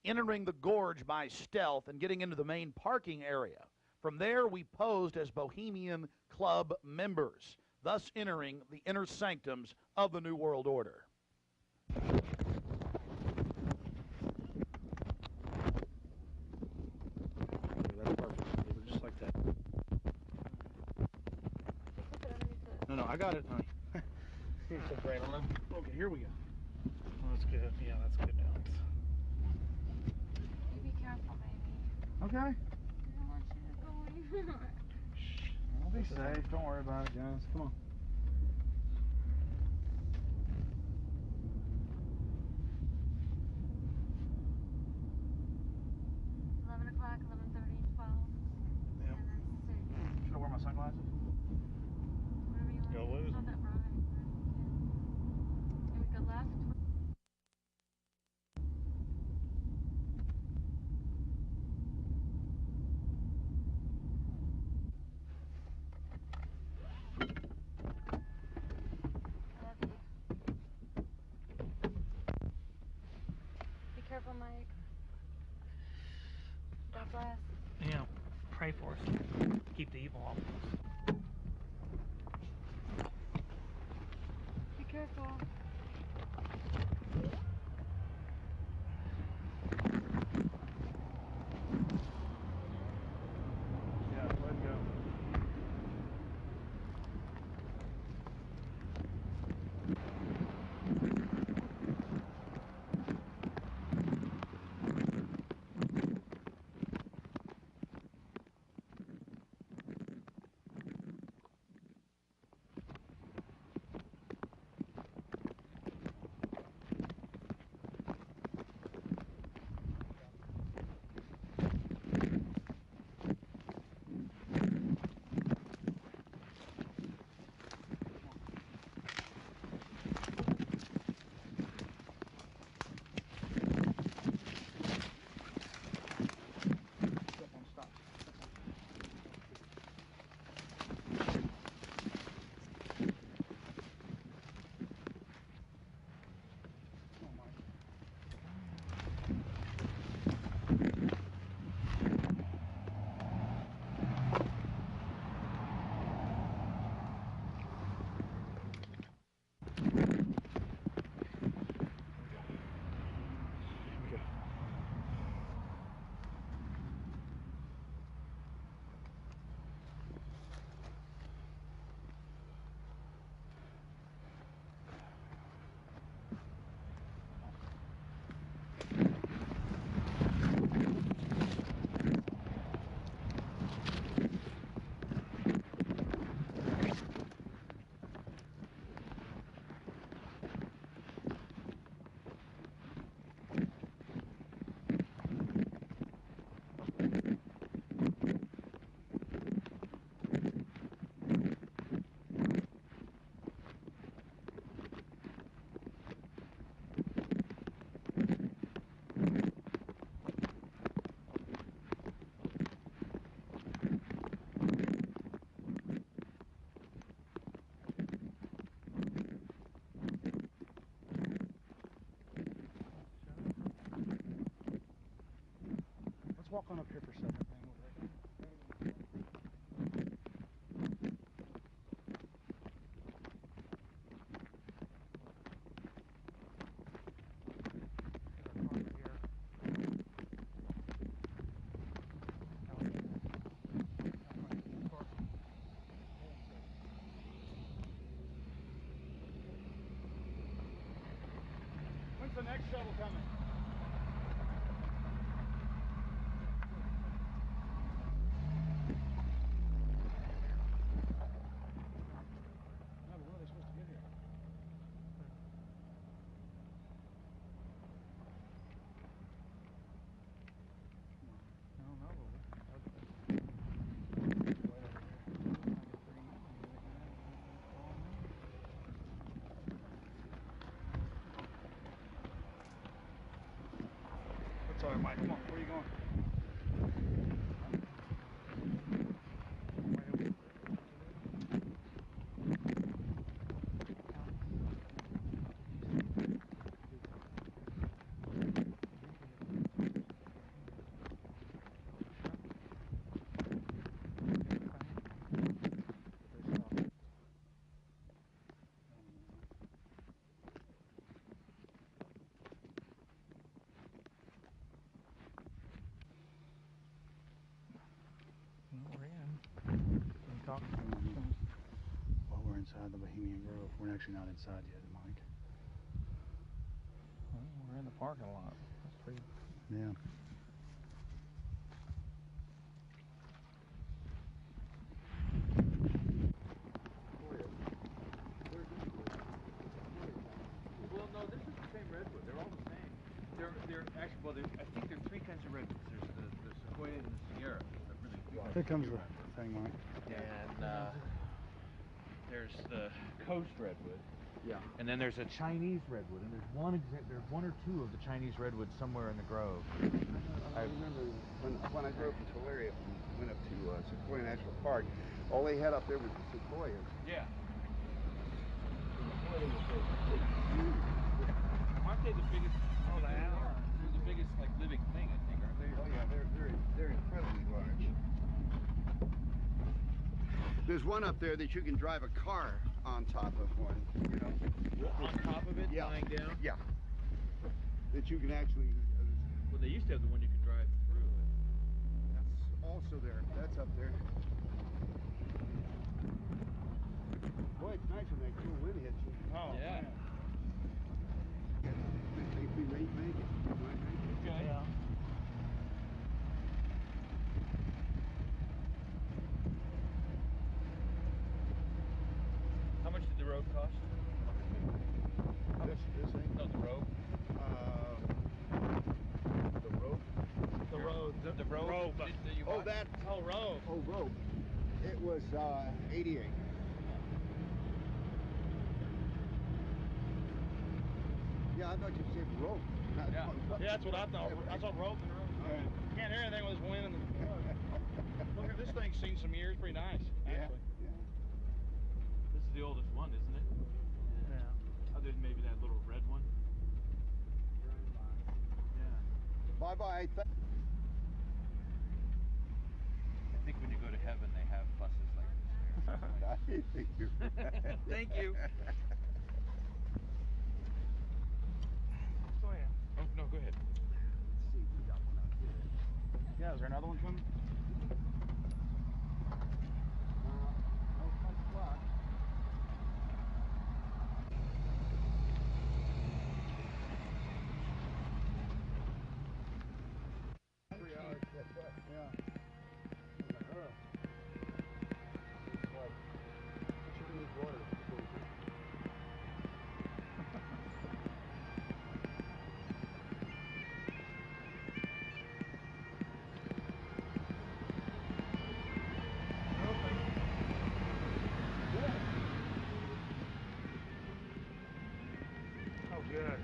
entering the gorge by stealth and getting into the main parking area. From there, we posed as Bohemian Club members, thus entering the inner sanctums of the New World Order. That's perfect. Just like that. No, I got it, honey. Okay, here we go. That's good. Yeah, that's good, Alex. You be careful, baby. Okay. I don't want you to go anywhere. I'll be safe. Don't worry about it, guys. Come on. O'clock, 11:30, 12. Yep. And then 6. Should I wear my sunglasses? Whatever you want. Go lose Not that bright. And we go left. I love you. Be careful, Mike. God bless. Yeah, pray for us. Keep the evil off of us. Be careful. Yeah, let it go. phone up here for a second. When's the next shovel coming? No, but when are they supposed to get here? I don't know. What's all right, Mike? Come on, where are you going? We're in. Can you talk? Well, we're inside the Bohemian Grove. We're actually not inside yet, Mike. Well, we're in the parking lot. That's pretty. Yeah. Well, no, this is the same redwood. They're all the same. They're actually, well, I think there are three kinds of redwoods. There's the Sequoia and the Sierra. Here comes the thing, Mike. And there's the coast redwood. Yeah. And then there's a Chinese redwood, and there's one or two of the Chinese redwoods somewhere in the grove. I remember when I drove from Tulare and went up to Sequoia National Park, all they had up there was the sequoias. Yeah. Aren't they the biggest? Oh, they are. They're the biggest, like, living thing, I think, aren't they? Oh yeah, they're incredibly large. There's one up there that you can drive a car on top of one. You know, on top of it, lying down. Yeah. That you can actually. Well, they used to have the one you could drive through. That's also there. That's up there. Boy, it's nice when that cool wind hits you. Oh yeah. I think we may make it. We might make it. Okay. Yeah. How much did the road cost? This thing? No, the road. The rope. The road. The road. That you Oh, bought? that. Oh, road. Oh, rope. It was 88. Yeah, I thought you said rope. Yeah, that's what I thought. I thought rope and rope. Can't hear anything with this wind. Look at this thing's seen some years. Pretty nice, actually. Yeah. This is the oldest one, isn't it? Yeah. Other than maybe that little red one. Yeah. Bye-bye. I think when you go to heaven, they have buses like this. Thank you. Thank you. Go ahead. Oh, no, go ahead. Let's see if we got one out here. Yeah, is there another one coming? No punch block. Yeah. It's like chicken with water. Oh, good.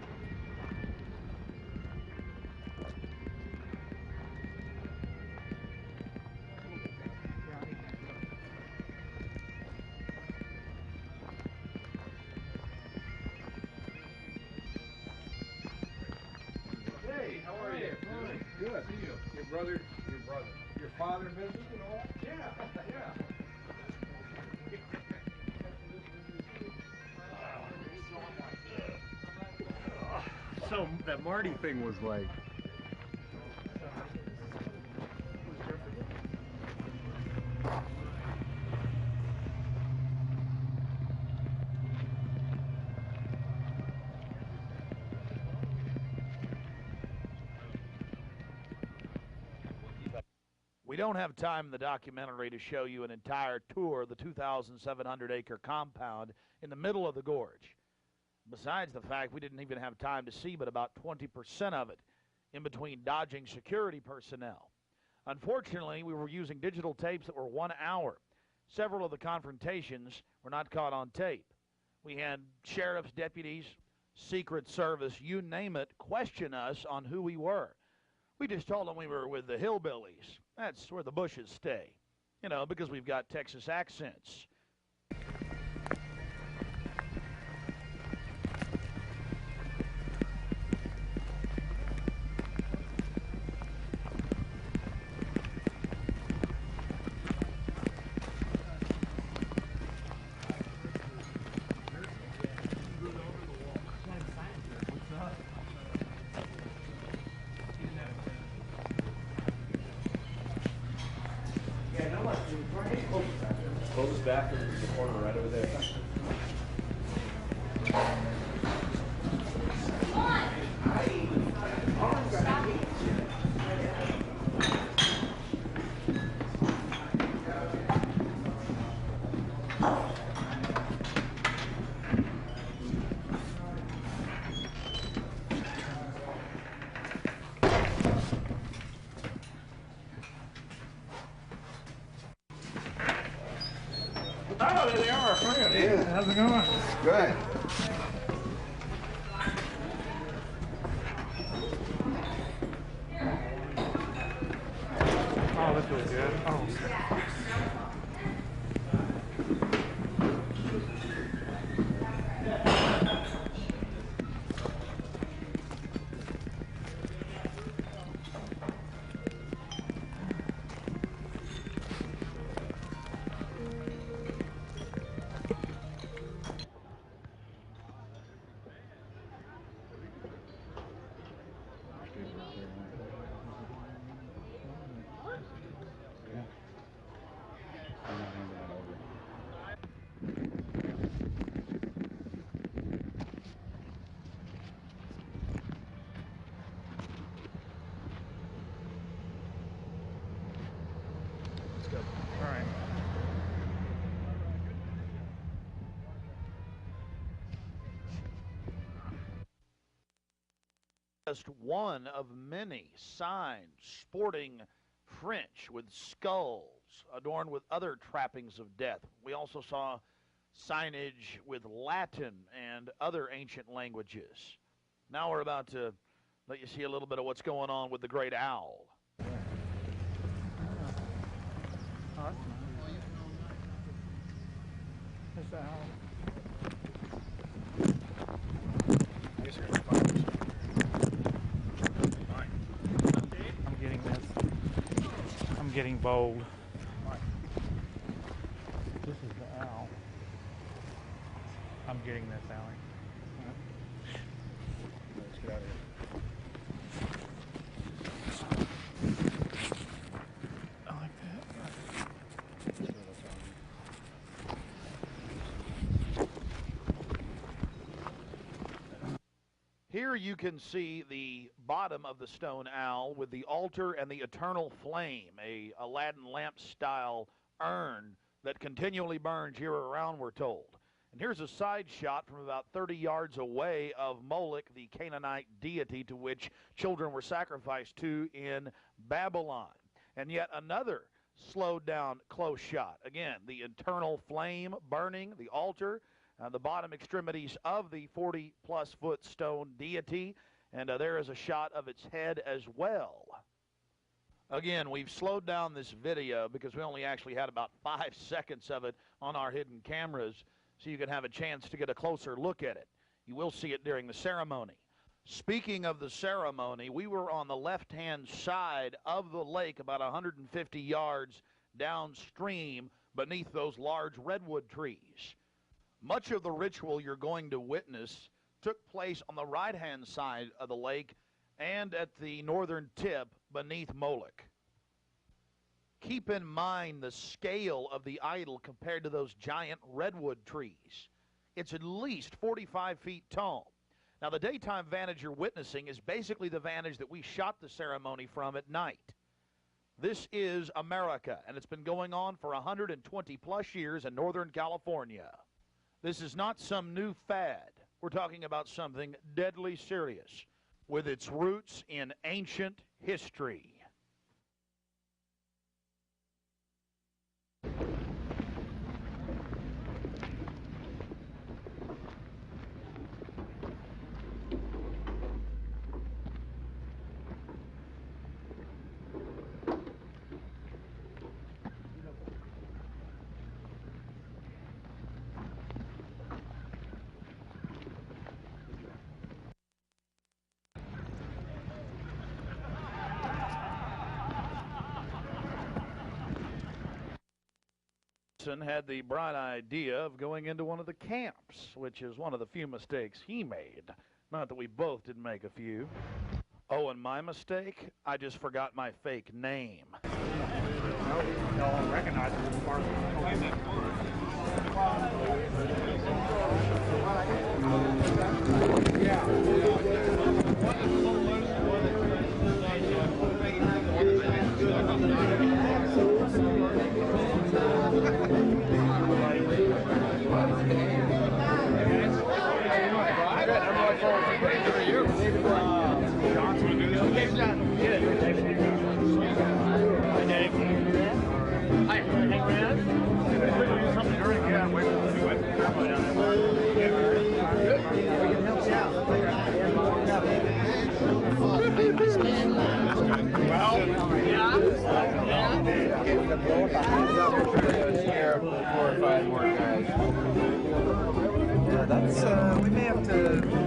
Your father visited and all that? Yeah, yeah. So that Marty thing was like. We don't have time in the documentary to show you an entire tour of the 2,700-acre compound in the middle of the gorge. Besides the fact we didn't even have time to see but about 20% of it in between dodging security personnel. Unfortunately, we were using digital tapes that were 1 hour. Several of the confrontations were not caught on tape. We had sheriff's deputies, Secret Service, you name it, question us on who we were. We just told them we were with the hillbillies. That's where the Bushes stay, you know, because we've got Texas accents. Close back in the corner right over there. Oh, there they are, friend. Yeah. How's it going? Good. Oh, that feels good. Oh. Let's go. All right. Just one of many signs sporting French with skulls adorned with other trappings of death. We also saw signage with Latin and other ancient languages. Now we're about to let you see a little bit of what's going on with the great owl. That's the owl. I'm getting this. I'm getting bold. This is the owl. I'm getting this, Allie. Let's get out of here. I like that. Here you can see the bottom of the stone owl with the altar and the eternal flame, a Aladdin lamp style urn that continually burns year around, we're told. And here's a side shot from about 30 yards away of Moloch, the Canaanite deity to which children were sacrificed to in Babylon. And yet another slowed down close shot. Again, the eternal flame burning, the altar, the bottom extremities of the 40-plus foot stone deity, and there is a shot of its head as well. Again, we've slowed down this video because we only actually had about 5 seconds of it on our hidden cameras, so you can have a chance to get a closer look at it. You will see it during the ceremony. Speaking of the ceremony, we were on the left-hand side of the lake about 150 yards downstream beneath those large redwood trees. Much of the ritual you're going to witness took place on the right-hand side of the lake and at the northern tip beneath Moloch. Keep in mind the scale of the idol compared to those giant redwood trees. It's at least 45 feet tall. Now, the daytime vantage you're witnessing is basically the vantage that we shot the ceremony from at night. This is America, and it's been going on for 120-plus years in Northern California. This is not some new fad. We're talking about something deadly serious with its roots in ancient history. Had the bright idea of going into one of the camps, which is one of the few mistakes he made. Not that we both didn't make a few. Oh, and my mistake? I just forgot my fake name. Y'all recognize it as part of We may have to.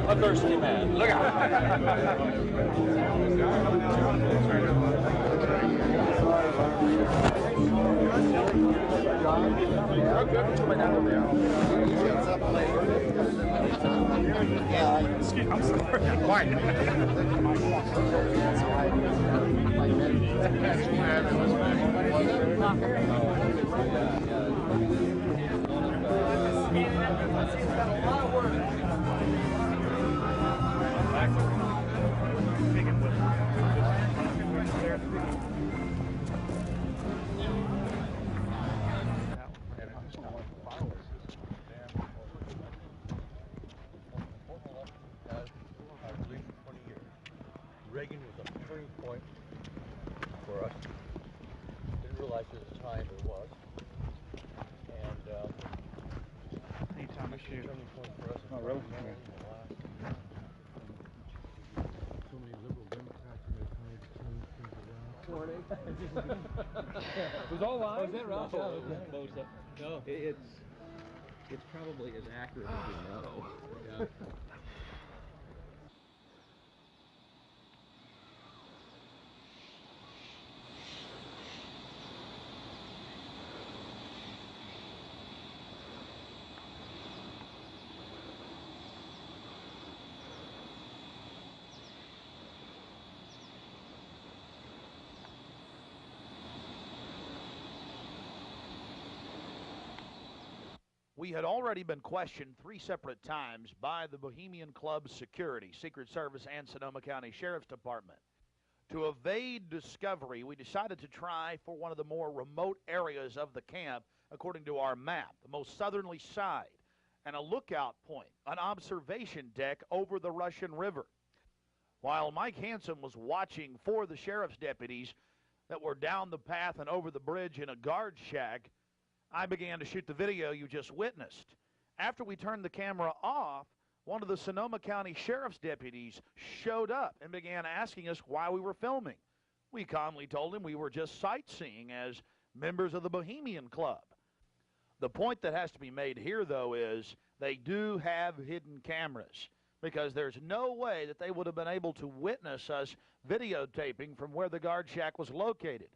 A thirsty man. Look I'm sorry. Quiet. Reagan was a turning point for us. Didn't realize at the time it was. And anytime I shoot. Turning point for us. Oh, really? So many liberal Democrats in their time to change things around. It was all live? Was that right? No. It's probably as accurate as you know. Yeah. We had already been questioned 3 separate times by the Bohemian Club security, Secret Service, and Sonoma County Sheriff's Department. To evade discovery, we decided to try for one of the more remote areas of the camp, according to our map, the most southerly side. and a lookout point, an observation deck over the Russian River. While Mike Hansen was watching for the sheriff's deputies that were down the path and over the bridge in a guard shack, I began to shoot the video you just witnessed. After we turned the camera off, one of the Sonoma County Sheriff's deputies showed up and began asking us why we were filming. We calmly told him we were just sightseeing as members of the Bohemian Club. The point that has to be made here, though, is they do have hidden cameras, because there's no way that they would have been able to witness us videotaping from where the guard shack was located.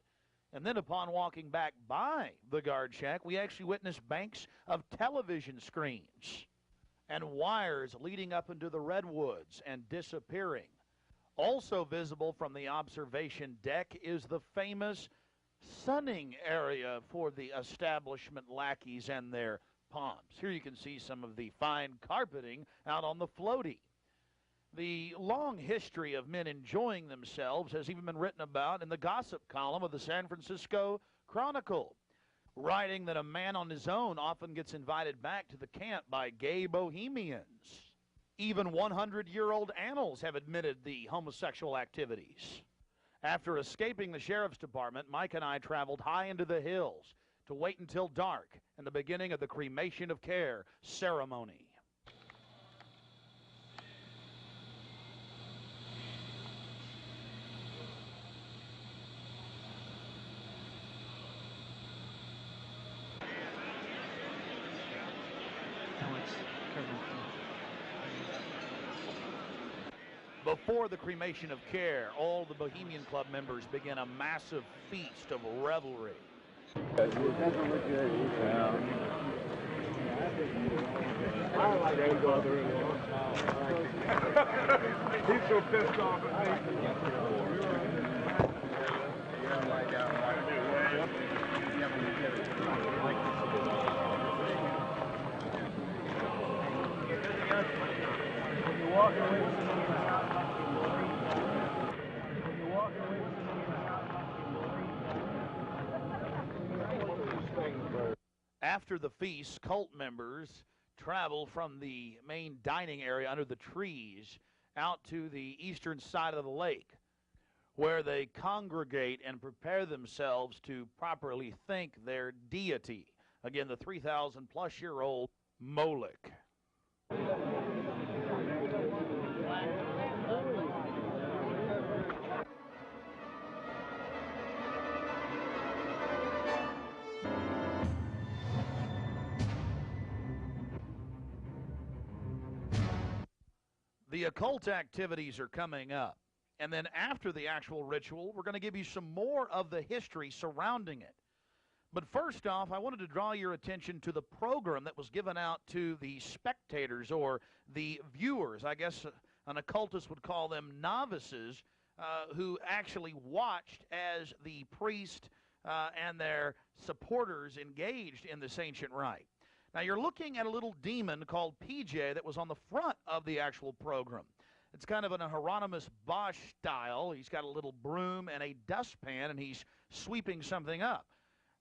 And then upon walking back by the guard shack, we actually witnessed banks of television screens and wires leading up into the redwoods and disappearing. Also visible from the observation deck is the famous sunning area for the establishment lackeys and their pomps. Here you can see some of the fine carpeting out on the floaty. The long history of men enjoying themselves has even been written about in the gossip column of the San Francisco Chronicle, writing that a man on his own often gets invited back to the camp by gay bohemians. Even 100-year-old annals have admitted the homosexual activities. After escaping the sheriff's department, Mike and I traveled high into the hills to wait until dark and the beginning of the cremation of care ceremony. Before the cremation of care, all the Bohemian Club members begin a massive feast of revelry. He's so pissed off at After the feast, cult members travel from the main dining area under the trees out to the eastern side of the lake, where they congregate and prepare themselves to properly thank their deity. Again, the 3,000-plus-year-old Moloch. The occult activities are coming up. And then after the actual ritual, we're going to give you some more of the history surrounding it. But first off, I wanted to draw your attention to the program that was given out to the spectators or the viewers. I guess an occultist would call them novices, who actually watched as the priest and their supporters engaged in this ancient rite. Now, you're looking at a little demon called PJ that was on the front of the actual program. It's kind of in a Hieronymus Bosch style. He's got a little broom and a dustpan, and he's sweeping something up.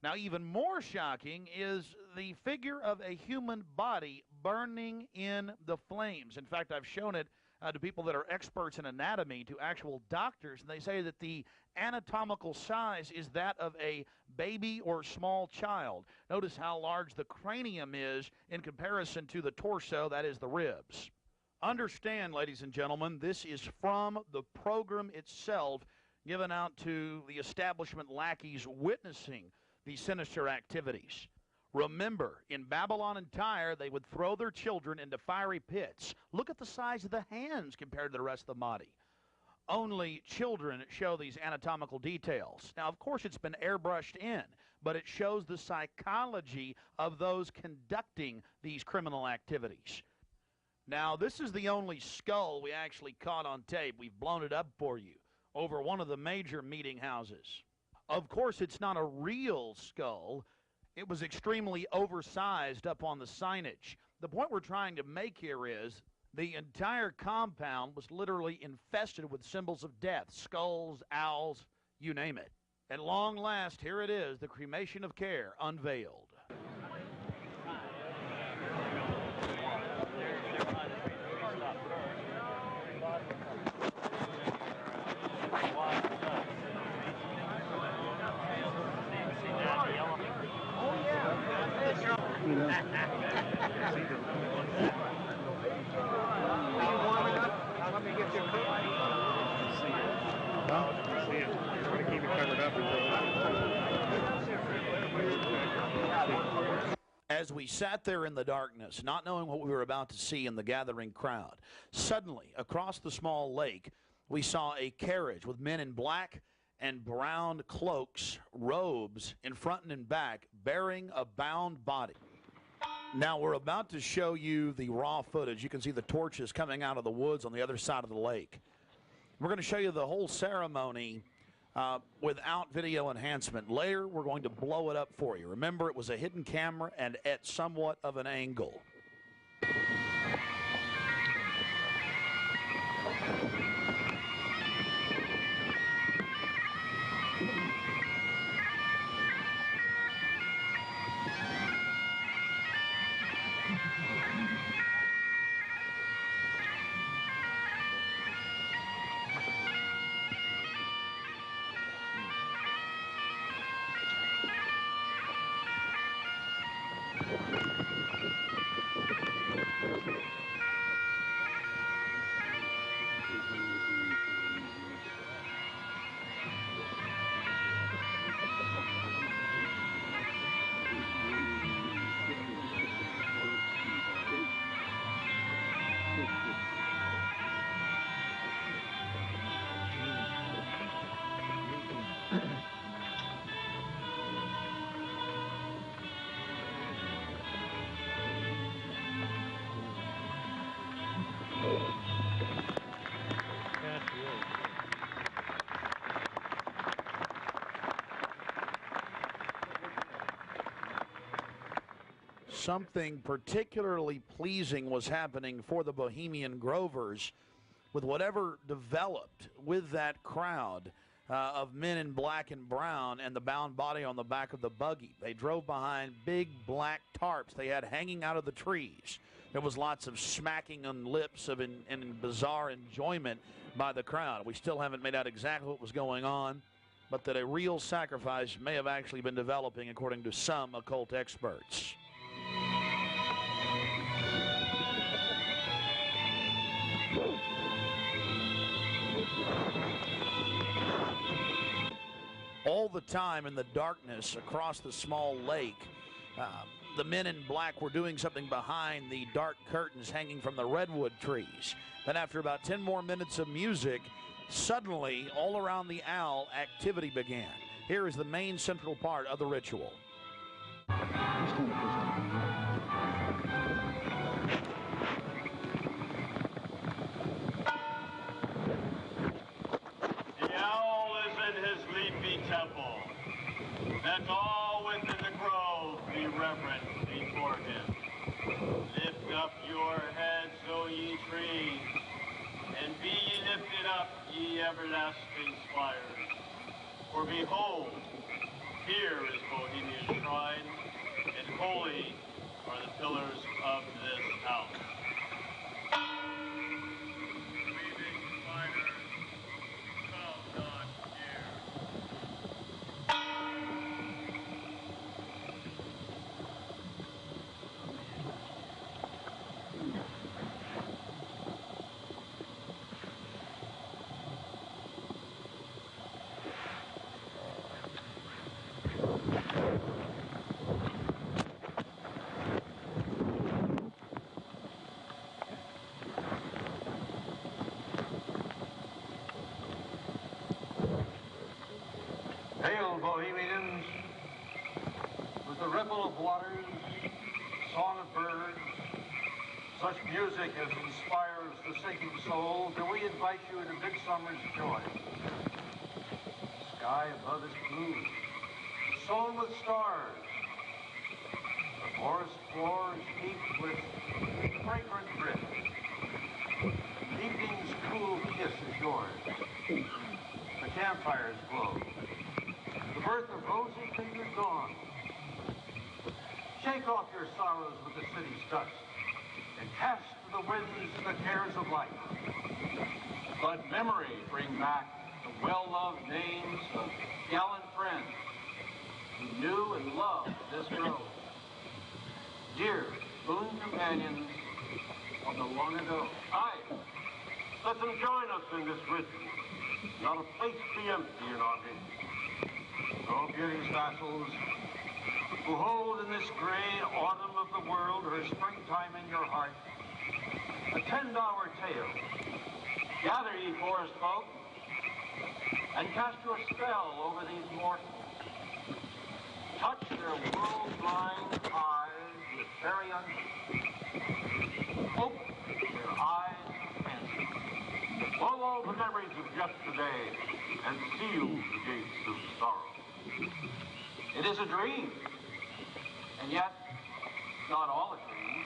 Now, even more shocking is the figure of a human body burning in the flames. In fact, I've shown it to people that are experts in anatomy, to actual doctors, and they say that the anatomical size is that of a baby or small child. Notice how large the cranium is in comparison to the torso, that is the ribs. Understand, ladies and gentlemen, this is from the program itself given out to the establishment lackeys witnessing the sinister activities. Remember, in Babylon and Tyre, they would throw their children into fiery pits. Look at the size of the hands compared to the rest of the body. Only children show these anatomical details. Now, of course, it's been airbrushed in, but it shows the psychology of those conducting these criminal activities. Now, this is the only skull we actually caught on tape. We've blown it up for you over one of the major meeting houses. Of course, it's not a real skull. It was extremely oversized up on the signage. The point we're trying to make here is the entire compound was literally infested with symbols of death, skulls, owls, you name it. At long last, here it is, the cremation of care unveiled. Yeah, try to keep it covered up until. As we sat there in the darkness, not knowing what we were about to see in the gathering crowd, suddenly, across the small lake, we saw a carriage with men in black and brown cloaks, robes, in front and in back, bearing a bound body. Now, we're about to show you the raw footage. You can see the torches coming out of the woods on the other side of the lake. We're going to show you the whole ceremony without video enhancement. Later, we're going to blow it up for you. Remember, it was a hidden camera and at somewhat of an angle. Something particularly pleasing was happening for the Bohemian Grovers with whatever developed with that crowd of men in black and brown and the bound body on the back of the buggy. They drove behind big black tarps they had hanging out of the trees. There was lots of smacking on lips of and bizarre enjoyment by the crowd. We still haven't made out exactly what was going on, but that a real sacrifice may have actually been developing according to some occult experts. All the time in the darkness across the small lake, the men in black were doing something behind the dark curtains hanging from the redwood trees. Then after about 10 more minutes of music, suddenly all around the owl activity began. Here is the main central part of the ritual. The owl is in his leafy temple. Let all within the grove be reverent before him. Lift up your heads, O ye trees, and be ye lifted up, ye everlasting spires. For behold, here is Bohemia's shrine, and holy are the pillars of this house. Breathing spiders, come not near. Hail, Bohemians! With the ripple of waters, song of birds, such music as inspires the sinking soul, do we invite you into midsummer's joy. The sky above is blue, sown with stars. The forest floor is heaped with fragrant drift. Evening's cool kiss is yours. The campfires glow. The birth of rosy-fingered dawn. Shake off your sorrows with the city's dust and cast to the winds the cares of life. Let memory bring back the well-loved names of gallant friends who knew and loved this grove. Dear boon companions of the long ago. Aye, let them join us in this ritual. Not a place be empty in our midst. Oh, beauty's vassals, who hold in this gray autumn of the world her springtime in your heart, attend our tale. Gather, ye forest folk, and cast your spell over these mortals. Touch their world-blind eyes with fairy unction. Open their eyes of fancy. Blow all the memories of yesterday and seal the gates of sorrow. It is a dream, and yet not all a dream.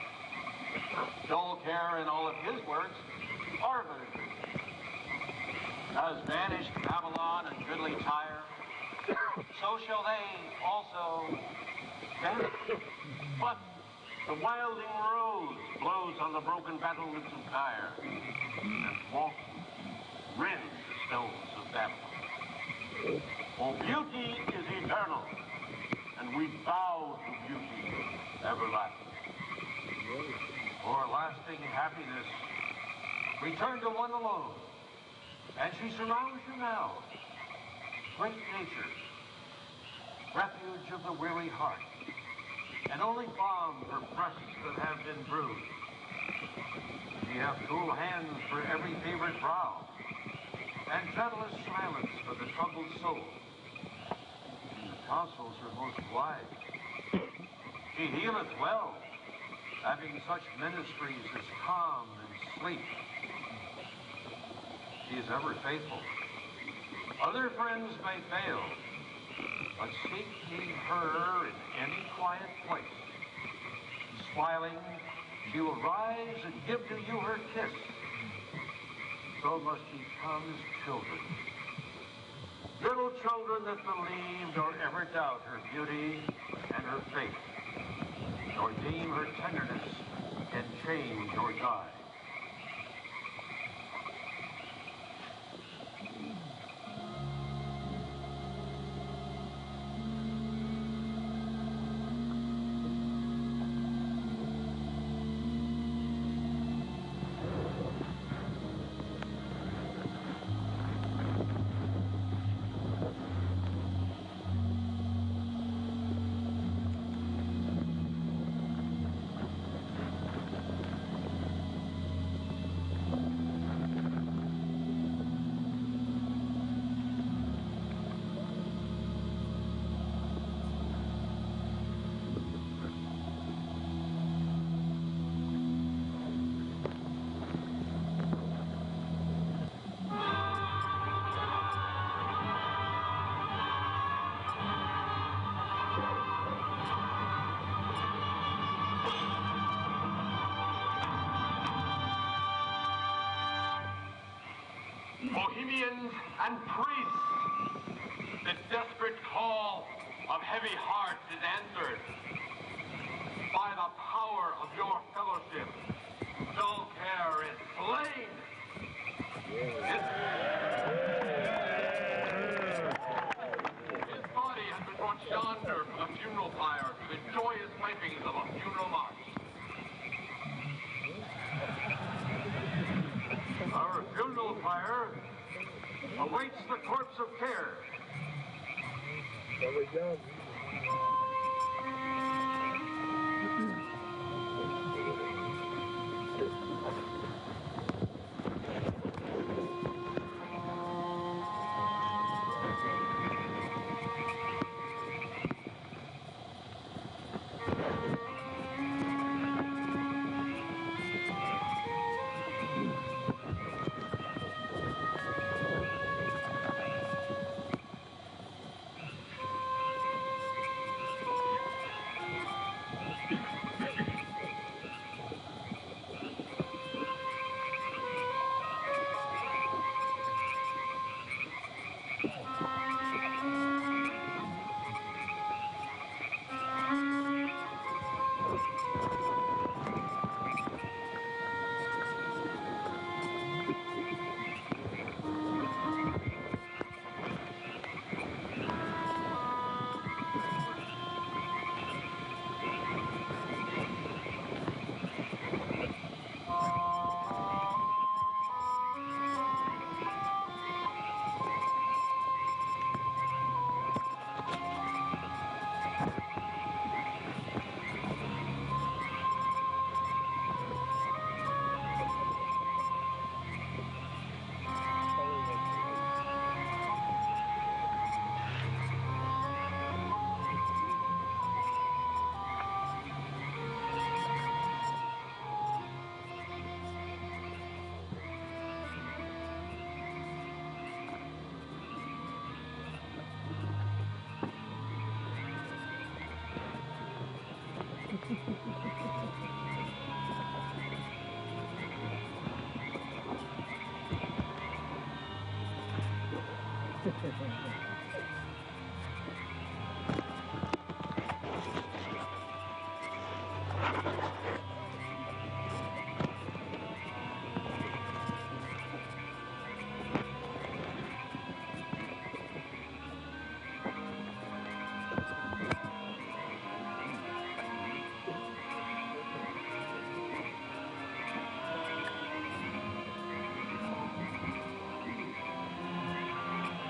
Joel Kerr and all of his works are but a dream. As vanished Babylon and goodly Tyre, so shall they also vanish. But the wilding rose blows on the broken battlements of Tyre, and walks rends the stones of Babylon. For beauty is eternal, and we bow to beauty everlasting. For lasting happiness, return to one alone, and she surrounds you now. Great nature, refuge of the weary heart, and only balm for breasts that have been bruised. She hath cool hands for every favored brow, and gentlest silence for the troubled soul. And the counsels are most wise. She healeth well, having such ministries as calm and sleep. She is ever faithful. Other friends may fail, but seek ye her in any quiet place. Smiling, she will rise and give to you her kiss. So must ye come as children. Little children that believe nor ever doubt her beauty and her faith, nor deem her tenderness can change or die. Bohemians and priests, the desperate call of heavy hearts is answered. By the power of your fellowship, Joel Kerr is slain. His body has been brought yonder from the funeral pyre to the joyous pipings of a funeral march. Our funeral pyre awaits the corpse of Kerr. There we go.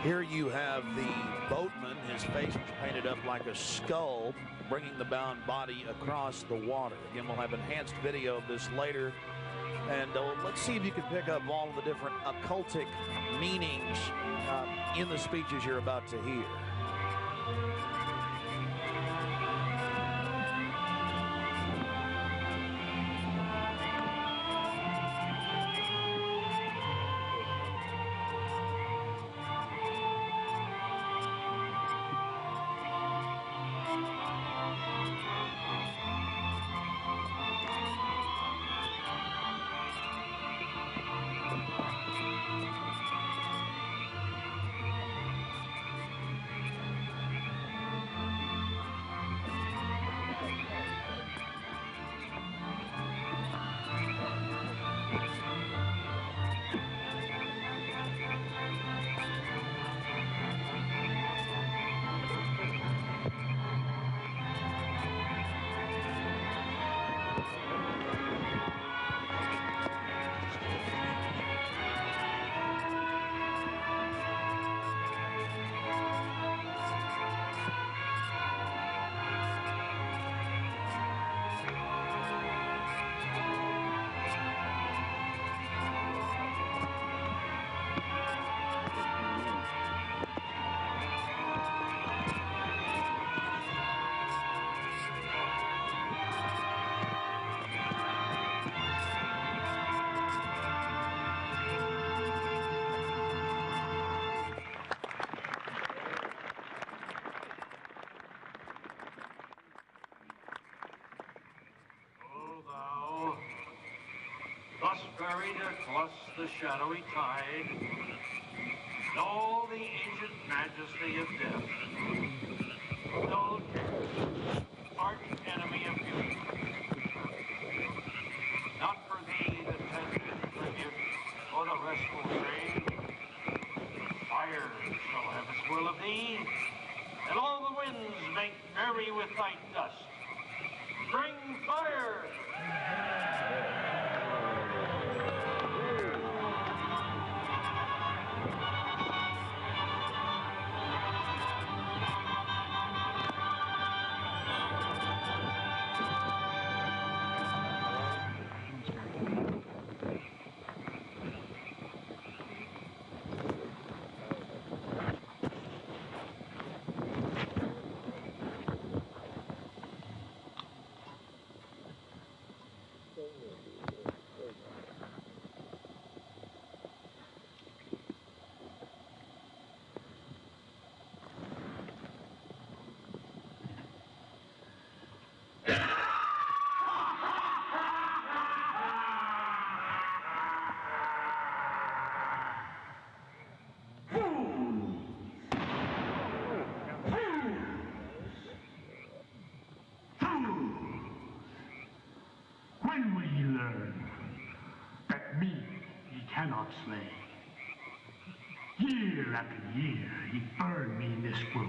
Here you have the boatman, his face was painted up like a skull, bringing the bound body across the water. Again, we'll have enhanced video of this later. And let's see if you can pick up all of the different occultic meanings in the speeches you're about to hear. Buried across the shadowy tide, in all the ancient majesty of death, dull care, arch enemy of beauty. Not for thee the tender tribute or the restful train. Fire shall have its will of thee, and all the winds make merry with thy dust. Bring fire! When will ye learn that me ye cannot slay? Year after year ye burn me in this grove,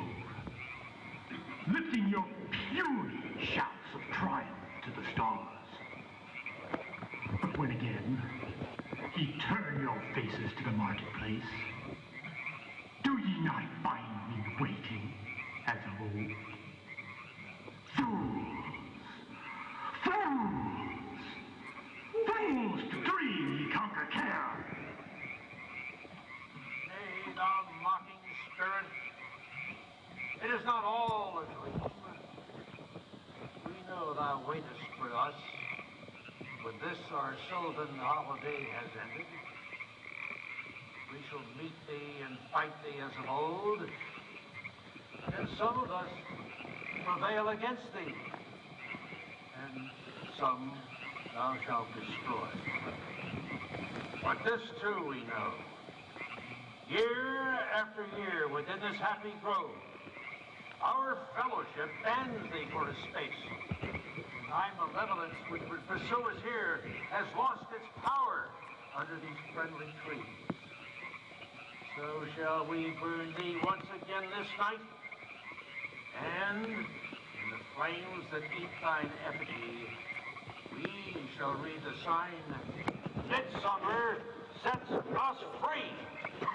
lifting your puny shouts of triumph to the stars. But when again ye turn your faces to the marketplace, do ye not find me waiting as of old? Fools to dream ye conquer care. Nay, thou mocking spirit, it is not all a dream. We know thou waitest for us when this our sylvan holiday has ended. We shall meet thee and fight thee as of old, and some of us prevail against thee, and some thou shalt destroy. But this too we know. Year after year within this happy grove, our fellowship bans thee for a space. Thy malevolence which would pursue us here has lost its power under these friendly trees. So shall we burn thee once again this night, and in the flames that eat thine effigy, we shall read the sign, Midsummer sets us free.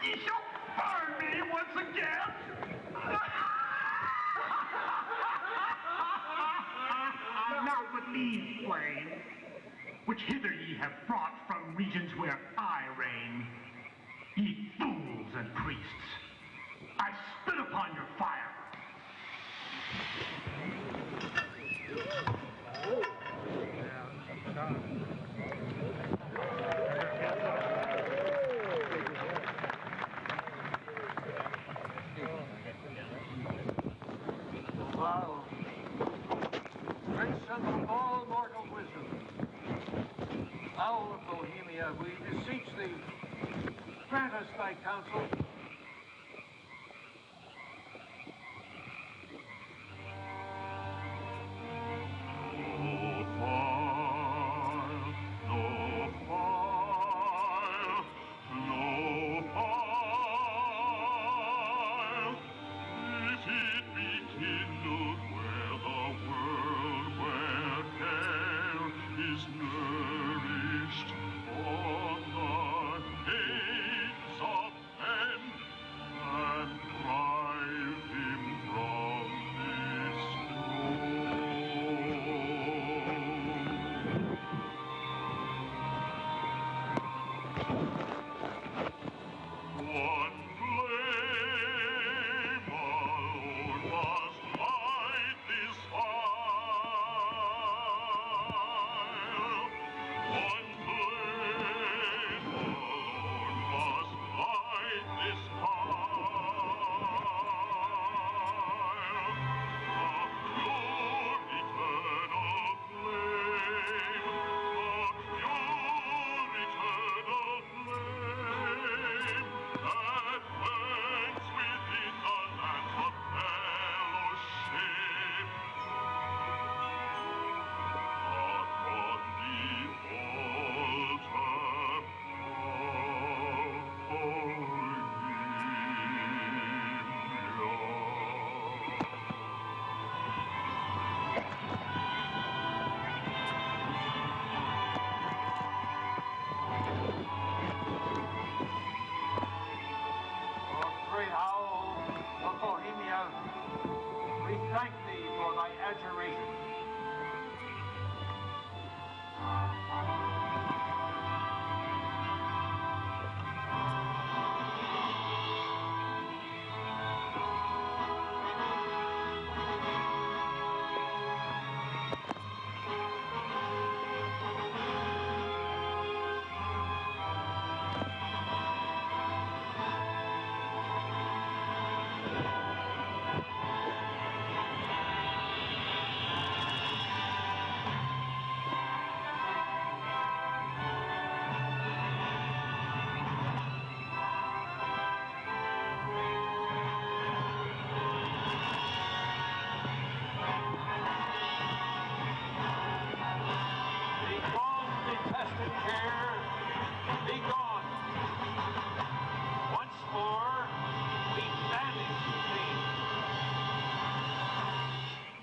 Ye shall burn me once again? Now but these flames, which hither ye have brought from regions where I reign, ye fools and priests, I spit upon your fire. Wow. Prince of all mortal wisdom, Owl of Bohemia, we beseech thee, grant us thy counsel. Great Owl of Bohemia, we thank thee for thy adjuration.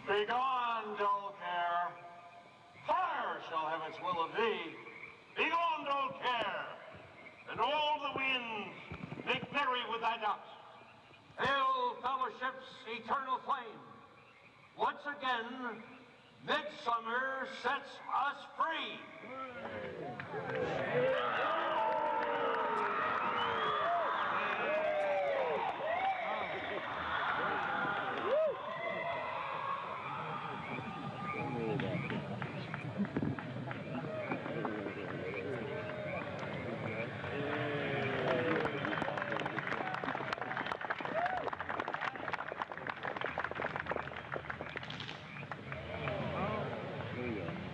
Begone, dull care. Fire shall have its will of thee. Begone, dull care. And all the winds make merry with thy dust. Hail, fellowship's eternal flame. Once again, midsummer sets us free. There you go.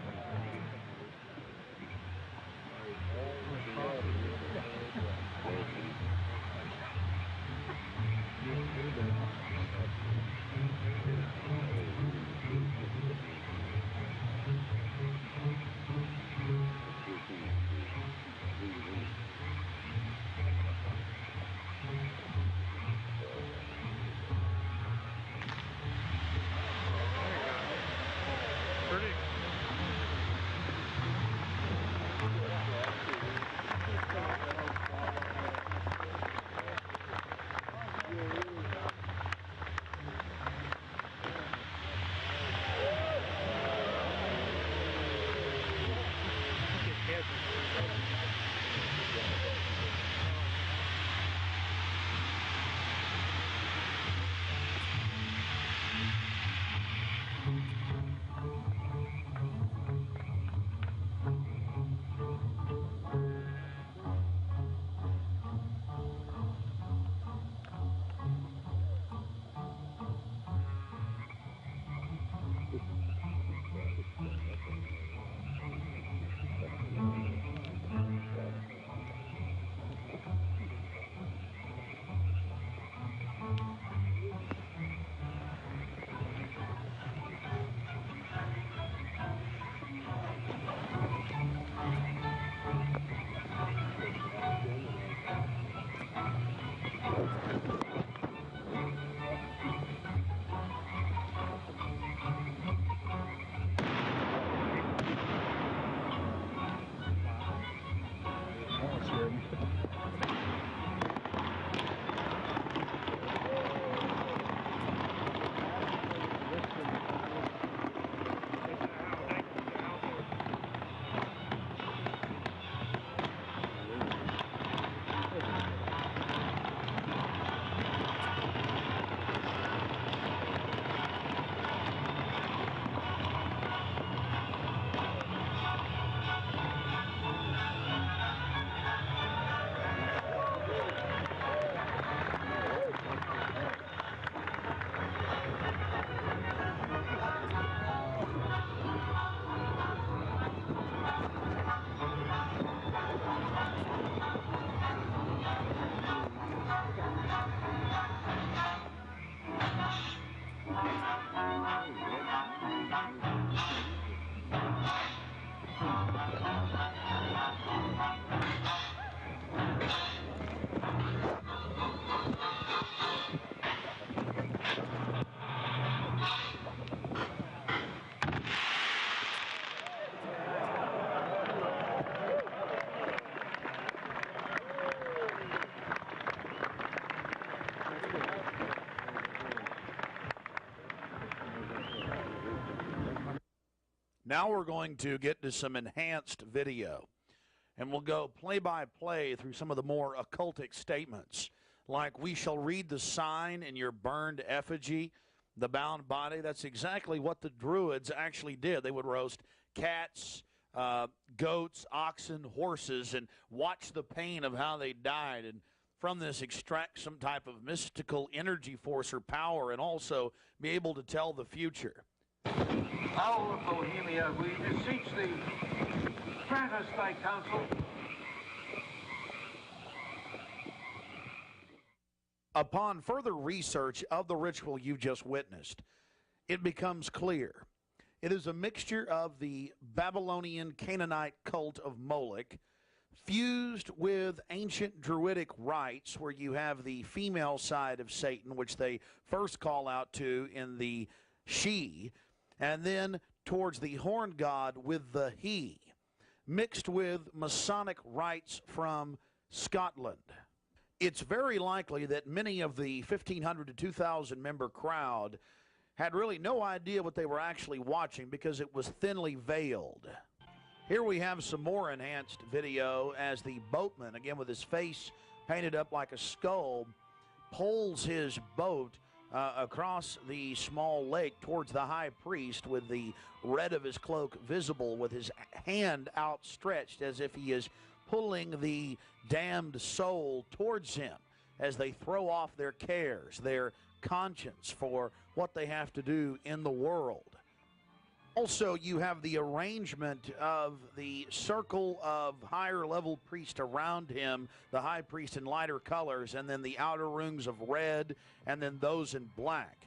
Now we're going to get to some enhanced video, and we'll go play by play through some of the more occultic statements, like we shall read the sign in your burned effigy, the bound body. That's exactly what the Druids actually did. They would roast cats, goats, oxen, horses, and watch the pain of how they died, and from this extract some type of mystical energy force or power, and also be able to tell the future. Owl of Bohemia, we beseech thee, grant us thy counsel. Upon further research of the ritual you just witnessed, it becomes clear. It is a mixture of the Babylonian Canaanite cult of Moloch fused with ancient Druidic rites, where you have the female side of Satan, which they first call out to in the she, and then towards the horn god with the he, mixed with Masonic rites from Scotland. It's very likely that many of the 1,500 to 2,000 member crowd had really no idea what they were actually watching because it was thinly veiled. Here we have some more enhanced video as the boatman, again with his face painted up like a skull, pulls his boat across the small lake towards the high priest with the red of his cloak visible, with his hand outstretched as if he is pulling the damned soul towards him as they throw off their cares, their conscience for what they have to do in the world. Also, you have the arrangement of the circle of higher level priests around him, the high priest in lighter colors, and then the outer rings of red, and then those in black.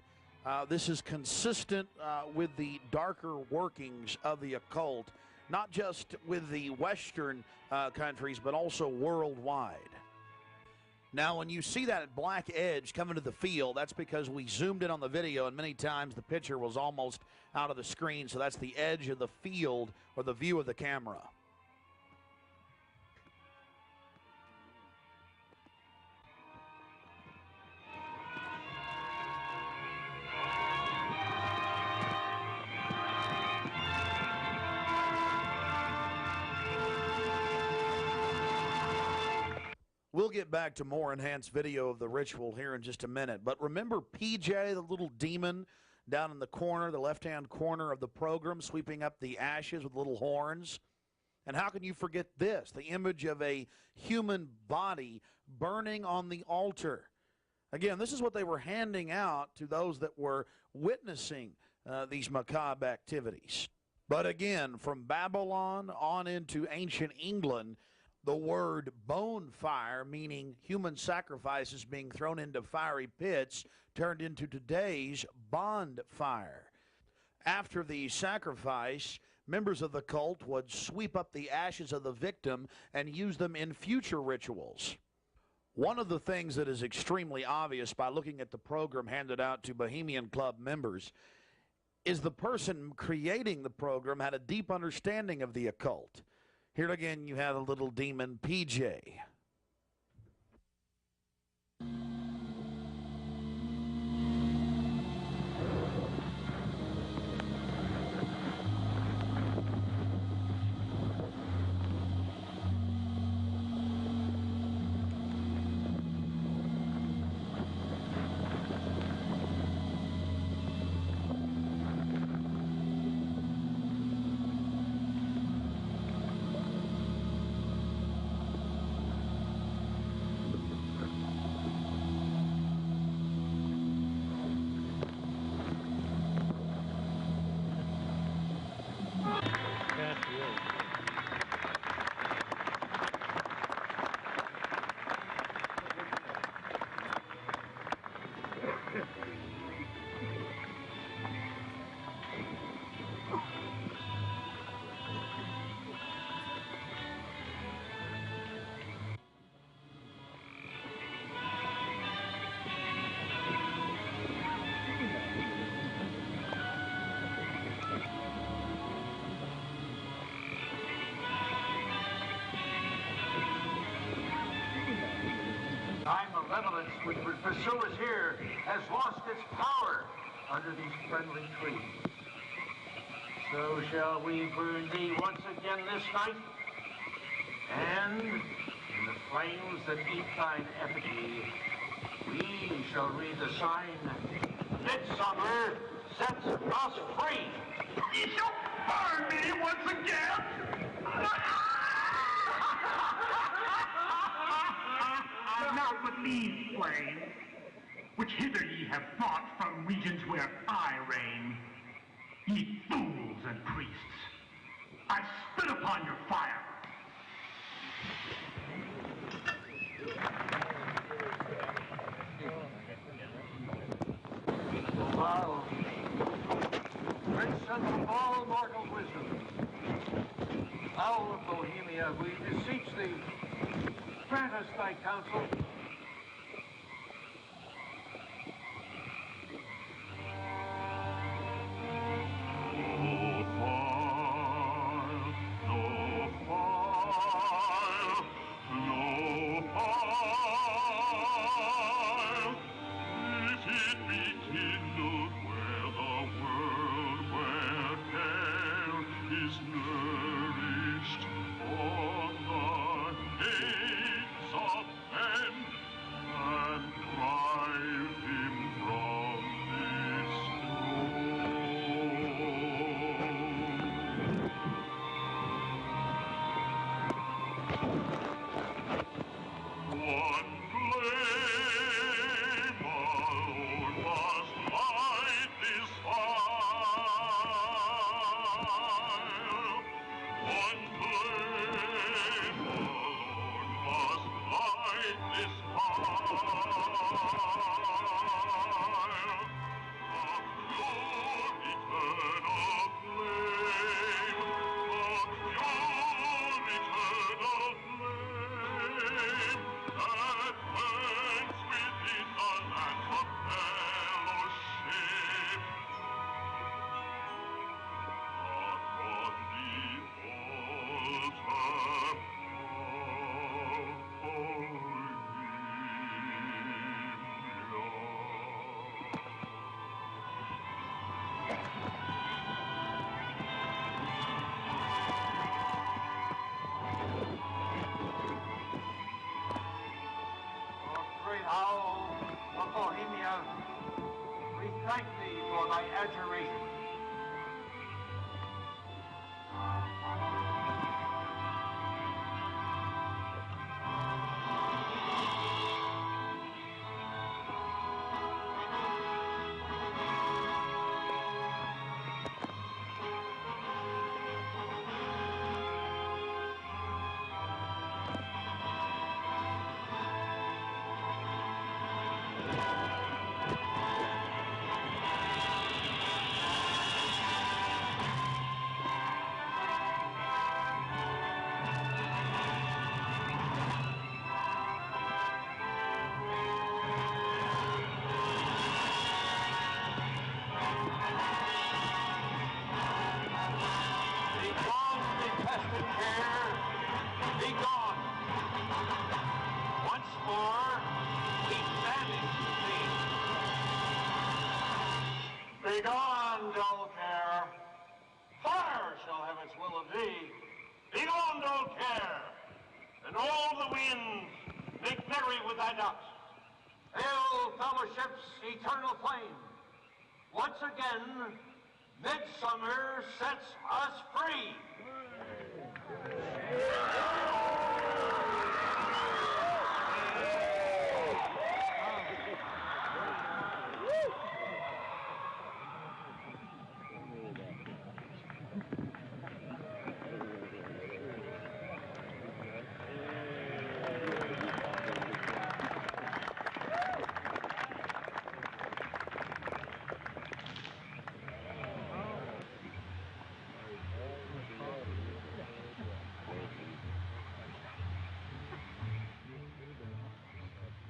This is consistent with the darker workings of the occult, not just with the Western countries, but also worldwide. Now, when you see that black edge coming to the field, that's because we zoomed in on the video, and many times the picture was almost out of the screen, so that's the edge of the field or the view of the camera. We'll get back to more enhanced video of the ritual here in just a minute. But remember PJ, the little demon down in the corner, the left-hand corner of the program, sweeping up the ashes with little horns? And how can you forget this? The image of a human body burning on the altar. Again, this is what they were handing out to those that were witnessing these macabre activities. But again, from Babylon on into ancient England, the word bone fire, meaning human sacrifices being thrown into fiery pits, turned into today's bonfire. After the sacrifice, members of the cult would sweep up the ashes of the victim and use them in future rituals. One of the things that is extremely obvious by looking at the program handed out to Bohemian Club members is the person creating the program had a deep understanding of the occult. Here again, you have a little demon, PJ. which would pursue us here has lost its power under these friendly trees. So shall we burn thee once again this night, and in the flames that eat thine effigy, we shall read the sign, Midsummer sets us free. You shall burn me once again! Not with these flames, which hither ye have brought from regions where I reign. Ye fools and priests, I spit upon your fire. Thou, Prince of all mortal wisdom, thou of Bohemia, we beseech thee, grant us thy counsel. Thank thee for thy adjuration. Begone, dull care. Fire shall have its will of thee. Begone, dull care. And all the winds make merry with thy dust. Hail, fellowship's eternal flame. Once again, midsummer sets us free.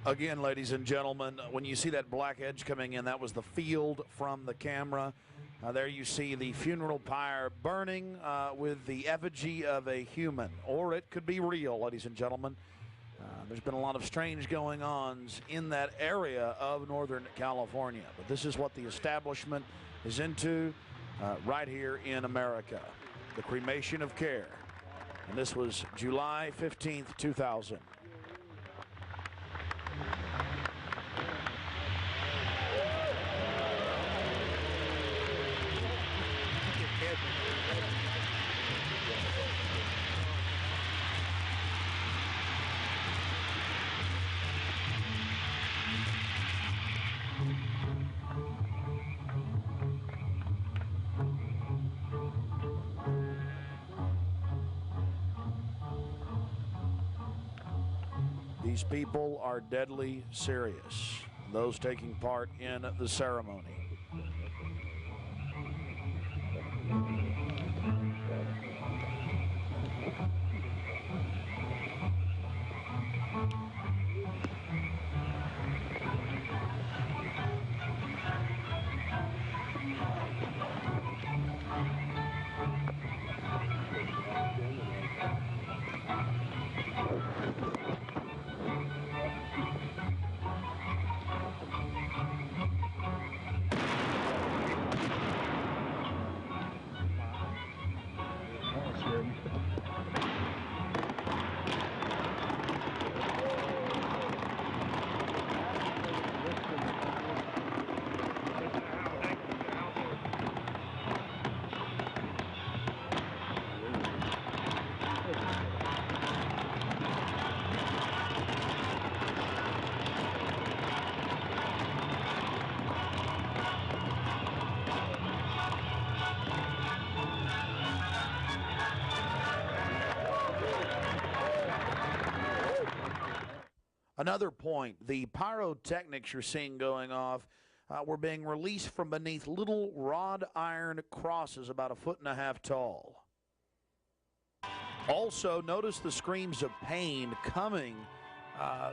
Again, ladies and gentlemen, when you see that black edge coming in, that was the field from the camera. There you see the funeral pyre burning with the effigy of a human, or it could be real, ladies and gentlemen. There's been a lot of strange going-ons in that area of Northern California, but this is what the establishment is into right here in America, the cremation of care. And this was July 15th, 2000. These people are deadly serious, those taking part in the ceremony. Another point, the pyrotechnics you're seeing going off were being released from beneath little wrought iron crosses about 1.5 feet tall. Also, notice the screams of pain coming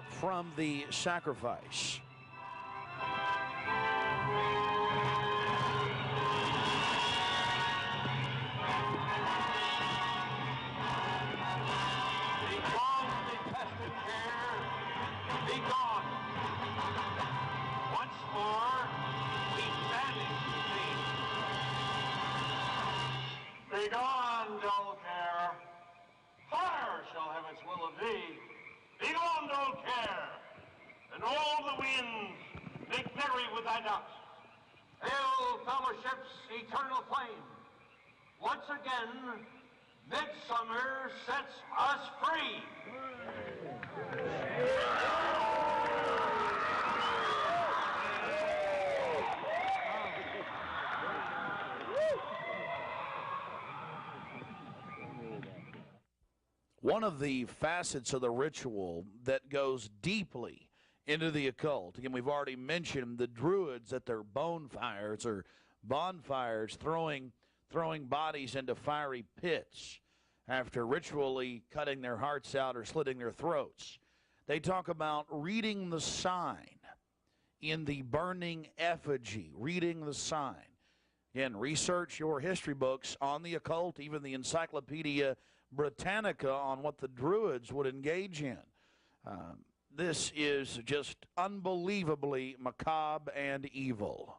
from the sacrifice. Begone, dull care. Fire shall have its will of thee. Begone, dull care. And all the winds make merry with thy dust. Hail, fellowship's eternal flame. Once again, midsummer sets us free. One of the facets of the ritual that goes deeply into the occult, again, we've already mentioned the Druids at their bonfires or bonfires throwing bodies into fiery pits after ritually cutting their hearts out or slitting their throats. They talk about reading the sign in the burning effigy, reading the sign. Again, research your history books on the occult, even the Encyclopedia Britannica on what the Druids would engage in. This is just unbelievably macabre and evil.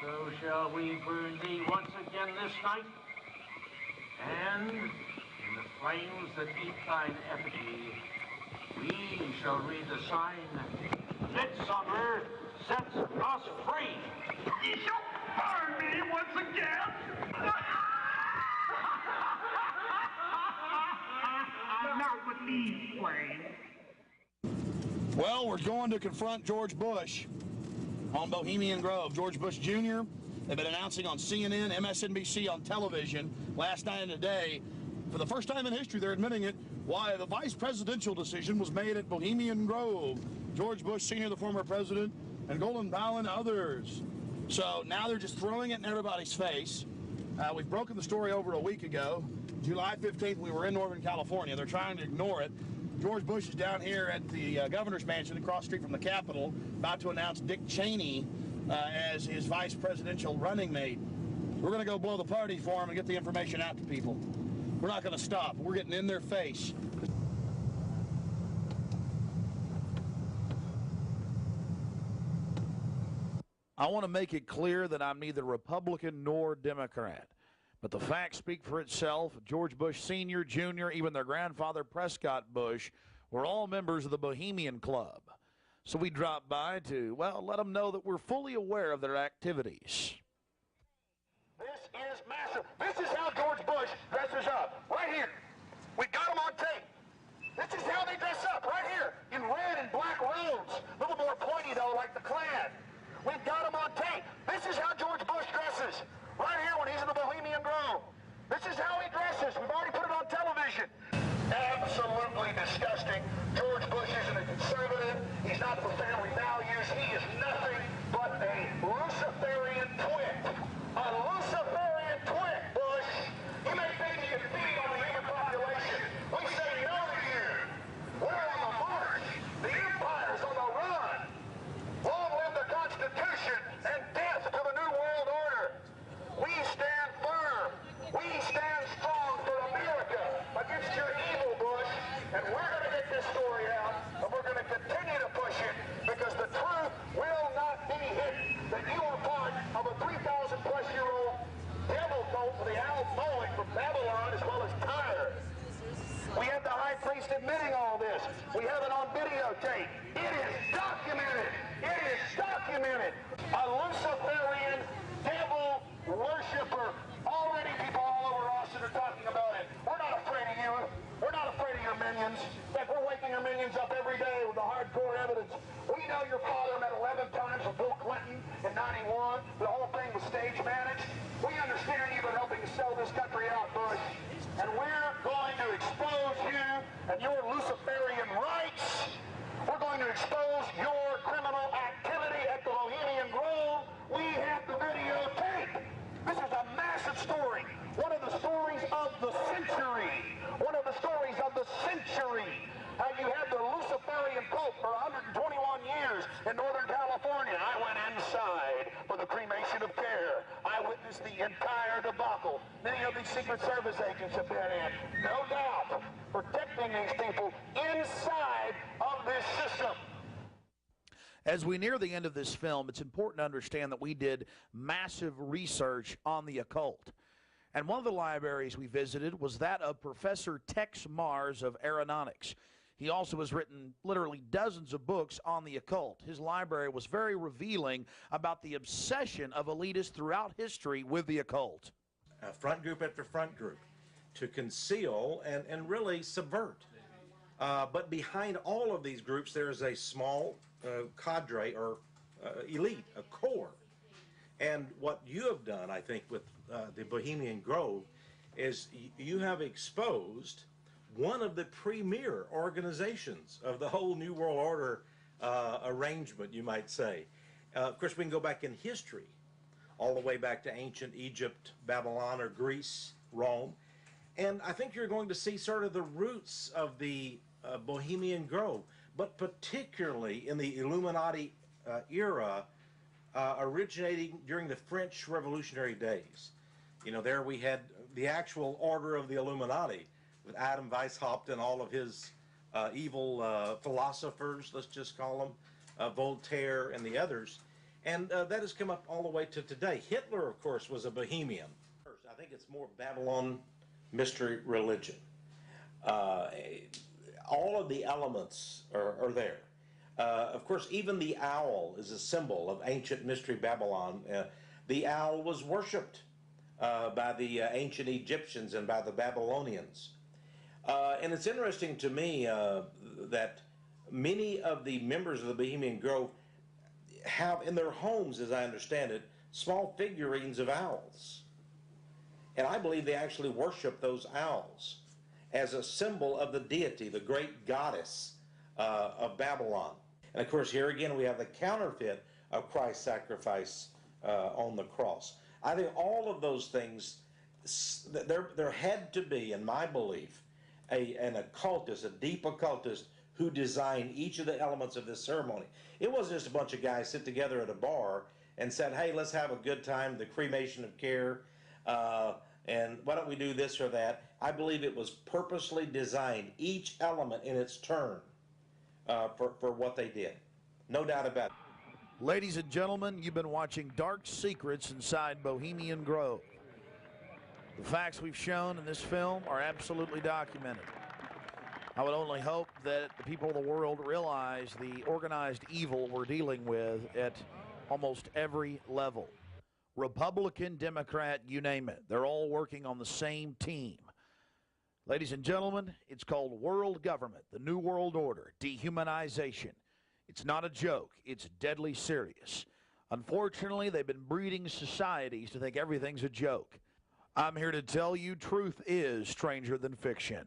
So shall we burn thee once again this night, and in the flames that eat thine effigy, we shall read the sign, Midsummer sets us free. Ye shall burn me once again. Now with these flames. Well, we're going to confront George Bush on Bohemian Grove. George Bush Jr., they've been announcing on CNN, MSNBC, on television last night and today. For the first time in history, they're admitting it, why the vice presidential decision was made at Bohemian Grove. George Bush Sr., the former president, and Colin Powell and others. So now they're just throwing it in everybody's face. We've broken the story over a week ago. July 15th, we were in Northern California. They're trying to ignore it. George Bush is down here at the governor's mansion across the street from the Capitol, about to announce Dick Cheney as his vice presidential running mate. We're going to go blow the party for him and get the information out to people. We're not going to stop. We're getting in their face. I want to make it clear that I'm neither Republican nor Democrat. But the facts speak for itself. George Bush Sr., Jr., even their grandfather Prescott Bush were all members of the Bohemian Club. So we dropped by to, well, let them know that we're fully aware of their activities. This is massive. This is how George Bush dresses up, right here. We got him on tape. This is how they dress up, right here, in red and black robes. A little more pointy, though, like the Klan. We've got him on tape. This is how George Bush dresses, right here when he's in the Bohemian Grove. This is how he dresses. We've already put it on television. Absolutely disgusting. George Bush isn't a conservative. He's not for family values. He is nothing but a Luciferian twit. A Luciferian twit, Bush. You may think you can feed on the human population. We say no to you. We're on the march. The empire's on the run. Long live the Constitution and death to the New World Order. We stand firm. We stand strong for America against your evil, Bush. And we're going to get this story out, and we're going to continue to push it, because the truth will not be hidden that you are part of a 3,000-plus-year-old devil cult for the owl mowing from Babylon as well as Tyre. We have the high priest admitting all this. We have it on videotape. It is documented. It is documented. A Luciferian devil worshiper. Already people all over Austin are talking about it. We're not afraid of you. We're not afraid of your minions. In fact, we're waking your minions up every day with the hardcore evidence. We know your father met 11 times with Bill Clinton in '91. The whole thing was stage managed. We understand you've been helping to sell this country out, Bush. And we're going to expose you and your Luciferian rights. We're going to expose your criminal activity at the Bohemian Grove. We have the videotape. This is a massive story. One of the stories of the century. One of the stories of the century. How you had the Luciferian Pope for 121 years in Northern California. I went inside for the cremation of care. I witnessed the entire debacle. Many of these Secret Service agents have been in, no doubt, protecting these people inside of this system. As we near the end of this film, it's important to understand that we did massive research on the occult. And one of the libraries we visited was that of Professor Tex Mars of Aeronautics. He also has written literally dozens of books on the occult. His library was very revealing about the obsession of elitists throughout history with the occult. Front group after front group to conceal and really subvert. But behind all of these groups, there is a small cadre or elite, a core. And what you have done, I think, with the Bohemian Grove is you have exposed one of the premier organizations of the whole New World Order arrangement, you might say. Of course, we can go back in history, all the way back to ancient Egypt, Babylon, or Greece, Rome. And I think you're going to see sort of the roots of the Bohemian Grove, but particularly in the Illuminati era, originating during the French Revolutionary days. You know, there we had the actual order of the Illuminati, with Adam Weishaupt and all of his evil philosophers, let's just call them, Voltaire and the others. And that has come up all the way to today. Hitler, of course, was a Bohemian. I think it's more Babylon mystery religion. All of the elements are there. Of course, even the owl is a symbol of ancient mystery Babylon. The owl was worshipped by the ancient Egyptians and by the Babylonians. And it's interesting to me that many of the members of the Bohemian Grove have in their homes, as I understand it, small figurines of owls. And I believe they actually worship those owls as a symbol of the deity, the great goddess of Babylon. And of course, here again, we have the counterfeit of Christ's sacrifice on the cross. I think all of those things, there had to be, in my belief, an occultist, a deep occultist, who designed each of the elements of this ceremony. It wasn't just a bunch of guys sit together at a bar and said, hey, let's have a good time, the cremation of care, and why don't we do this or that. I believe it was purposely designed, each element in its turn, for what they did. No doubt about it. Ladies and gentlemen, you've been watching Dark Secrets inside Bohemian Grove. The facts we've shown in this film are absolutely documented. I would only hope that the people of the world realize the organized evil we're dealing with at almost every level. Republican, Democrat, you name it. They're all working on the same team. Ladies and gentlemen, it's called world government, the New World Order, dehumanization. It's not a joke. It's deadly serious. Unfortunately, they've been breeding societies to think everything's a joke. I'm here to tell you truth is stranger than fiction.